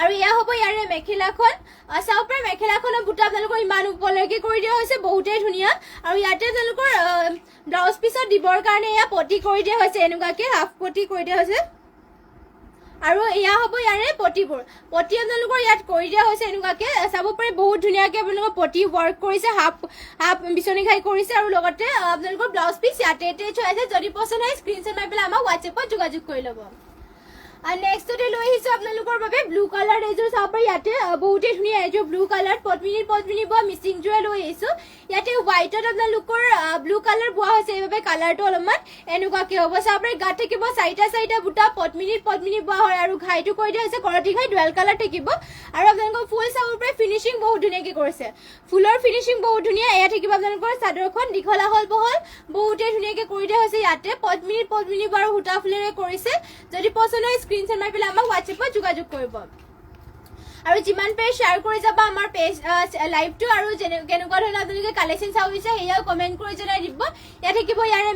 আৰু এয়া হ'ব ইয়াৰে মেখেলাখন চাব পাৰে মেখেলাখনৰ বুটা আপোনালোকৰ ইমান ওপৰলৈকে কৰি দিয়া হৈছে বহুতেই ধুনীয়া আৰু ইয়াতে আপোনালোকৰ ব্লাউজ পিছত দিবৰ কাৰণে এয়া পটি কৰি দিয়া হৈছে এনেকুৱাকৈ হাফ পটি কৰি দিয়া হৈছে আৰু এয়া হ'ব ইয়াৰে পটিবোৰ পটি আপোনালোকৰ ইয়াত কৰি দিয়া হৈছে এনেকুৱাকৈ চাব পাৰে বহুত ধুনীয়াকৈ আপোনালোকৰ পটি ৱৰ্ক কৰিছে হাফ বিচনী ঘাই কৰিছে আৰু লগতে আপোনালোকৰ ব্লাউজ পিচ ইয়াতে এটেচ হৈ আছে যদি পছন্দ হয় স্ক্ৰীনশ্বট মাৰি পেলাই আমাক হোৱাটছএপত যোগাযোগ কৰি ল'ব আৰু নেক্সটতে লৈ আহিছোঁ আপোনালোকৰ বাবে ব্লু কালাৰ এইযোৰ চাব পাৰে ইয়াতে বহুতেই ধুনীয়া এইযোৰ ব্লু কালাৰ পদ্মিনী বোৱা মিচিং যোৰা লৈ আহিছোঁ ইয়াতে হোৱাইটত আপোনালোকৰ ব্লু কালাৰ বোৱা হৈছে এইবাবে কালাৰটো অলপমান এনেকুৱাকৈ হ'ব চাব পাৰে গাত থাকিব চাৰিটা বুটা পদ্মিনী বোৱা হয় আৰু ঘাইটো কৰি দিয়া হৈছে কৰতি ঘাই ডুৱেল কালাৰ থাকিব আৰু আপোনালোকৰ ফুল চাব পাৰে ফিনিচিং বহুত ধুনীয়াকৈ কৰিছে ফুলৰ ফিনিচিং বহুত ধুনীয়া এয়া থাকিব আপোনালোকৰ চাদৰখন দীঘলা হ'ল বহল বহুতেই ধুনীয়াকৈ কৰি দিয়া হৈছে ইয়াতে পদ্মিনী বোৱা আৰু সূতা ফুলেৰে কৰিছে যদি পছন্দ হয় স্ক্ৰীনশ্বট মাৰি পেলাই আমাক হোৱাটছএপত যোগাযোগ কৰিব আৰু যিমান পাৰে শ্বেয়াৰ কৰি যাব আমাৰ পেজ লাইভটো আৰু কেনেকুৱা ধৰণৰ আপোনালোকে কালেকশ্যন চাব বিচাৰে সেয়াও কমেণ্ট কৰি জনাই দিব ইয়াত থাকিব ইয়াৰে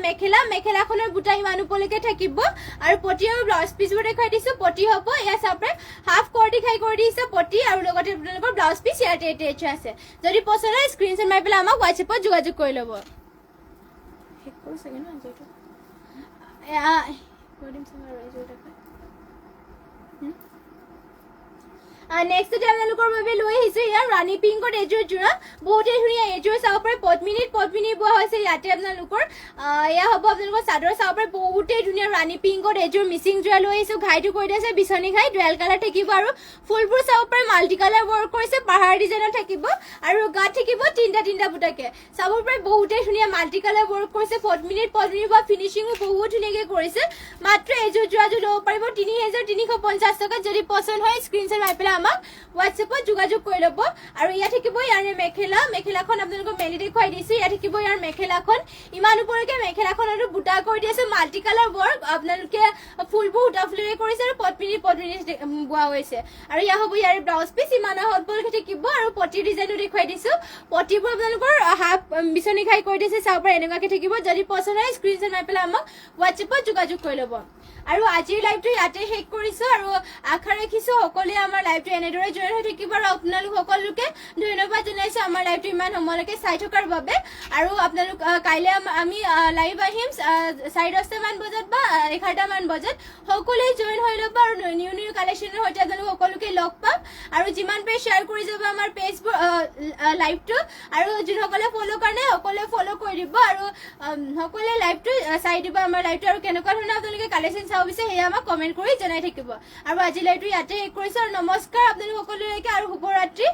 মেখেলাখনৰ বুটা ইমান ওপৰলৈকে থাকিব আৰু পটি আৰু ব্লাউজ পিচবোৰ দেখাই দিছো পটি হ'ব এয়া চাপৰে হাফ কৰি দিছে পটি আৰু লগতে আপোনালোকৰ ব্লাউজ পিচ ইয়াতে এটেচ আছে যদি পছন্দ হয় স্ক্ৰীনশ্বট মাৰি পেলাই আমাক হোৱাটছএপত যোগাযোগ কৰি ল'ব শেষ কৰোঁ চাগে ন আজিটো নেক্সট আপোনালোকৰ বাবে লৈ আহিছো ইয়াৰ ৰাণী পিংকত এযোৰ যোৰা বহুতেই ধুনীয়া এযোৰ চাব পাৰে পদ্মিনীত বোৱা হৈছে ইয়াতে আপোনালোকৰ এয়া হ'ব আপোনালোকৰ চাদৰ চাব পাৰে বহুতেই ধুনীয়া ৰাণী পিংকত এযোৰ মিচিং যোৰা লৈ আহিছো ঘাইটো কৰি দিছে বিচনী ঘাই ডুৱেল কালাৰ থাকিব আৰু ফুলবোৰ চাব পাৰে মাল্টি কালাৰ ৱৰ্ক কৰিছে পাহাৰ ডিজাইনত থাকিব আৰু গাত থাকিব তিনিটা বুটাকে চাব পাৰে বহুতেই ধুনীয়া মাল্টি কালাৰ ৱৰ্ক কৰিছে পদ্মিনীত বা ফিনিচিঙো বহুত ধুনীয়াকৈ কৰিছে মাত্ৰ এযোৰ যোৰাযোৰ ল'ব পাৰিব 3350 টকা যদি পছন্দ হয় স্ক্ৰীনশ্বট মাৰি পেলাই আমাক হোৱাটছএপত যোগাযোগ কৰি ল'ব আৰু ইয়াত থাকিব ইয়াৰে মেখেলাখন আপোনালোকক মেলি দেখুৱাই দিছো ইয়াত থাকিব ইয়াৰ মেখেলাখন ইমান ওপৰলৈকে মেখেলাখনতো বুটা কৰি দিছে মাল্টি কালাৰ ৱৰ্ক আপোনালোকে ফুলবোৰ উটা ফুলেৰে কৰিছে আৰু পদ্মিনী বোৱা হৈছে আৰু ইয়া হ'ব ইয়াৰে ব্লাউজ পিচ ইমান ওপৰলৈকে থাকিব আৰু পটি ডিজাইনো দেখুৱাই দিছো পটিবোৰ আপোনালোকৰ হাফ বিচনী খাই কৰি দিছে চাব পাৰে এনেকুৱাকে থাকিব যদি পছন্দ হয় স্ক্ৰীনশ্বট মাৰি পেলাই আমাক হোৱাটছএপত যোগাযোগ কৰি ল'ব আৰু আজিৰ লাইভটো ইয়াতে শেষ কৰিছো আৰু আশা ৰাখিছো সকলোৱে আমাৰ লাইভটো এনেদৰে জয়েন হৈ থাকিব আৰু আপোনালোক সকলোকে ধন্যবাদ জনাইছো আমাৰ লাইভটো ইমান সময়লৈকে চাই থকাৰ বাবে আৰু আপোনালোক কাইলৈ আমি লাইভ আহিম 10:30 মান বজাত বা 11টা মান বজাত সকলোৱে জয়েন হৈ ল'ব আৰু নিউ কালেকশ্যনৰ সৈতে আপোনালোক সকলোকে লগ পাম আৰু যিমান পাৰে শ্বেয়াৰ কৰি যাব আমাৰ পেজবোৰ লাইভটো আৰু যিসকলে ফ'ল' কাৰণে সকলোৱে ফ'ল' কৰি দিব আৰু সকলোৱে লাইভটো চাই দিব আমাৰ লাইভটো আৰু কেনেকুৱা ধৰণৰ আপোনালোকে কালেকশ্যন চাব বিচাৰে সেয়া আমাক কমেণ্ট কৰি জনাই থাকিব আৰু আজি লাইভটো ইয়াতে শেষ কৰিছো আৰু নমস্কাৰ আপোনালোক সকলোলৈকে আৰু শুভৰাত্ৰি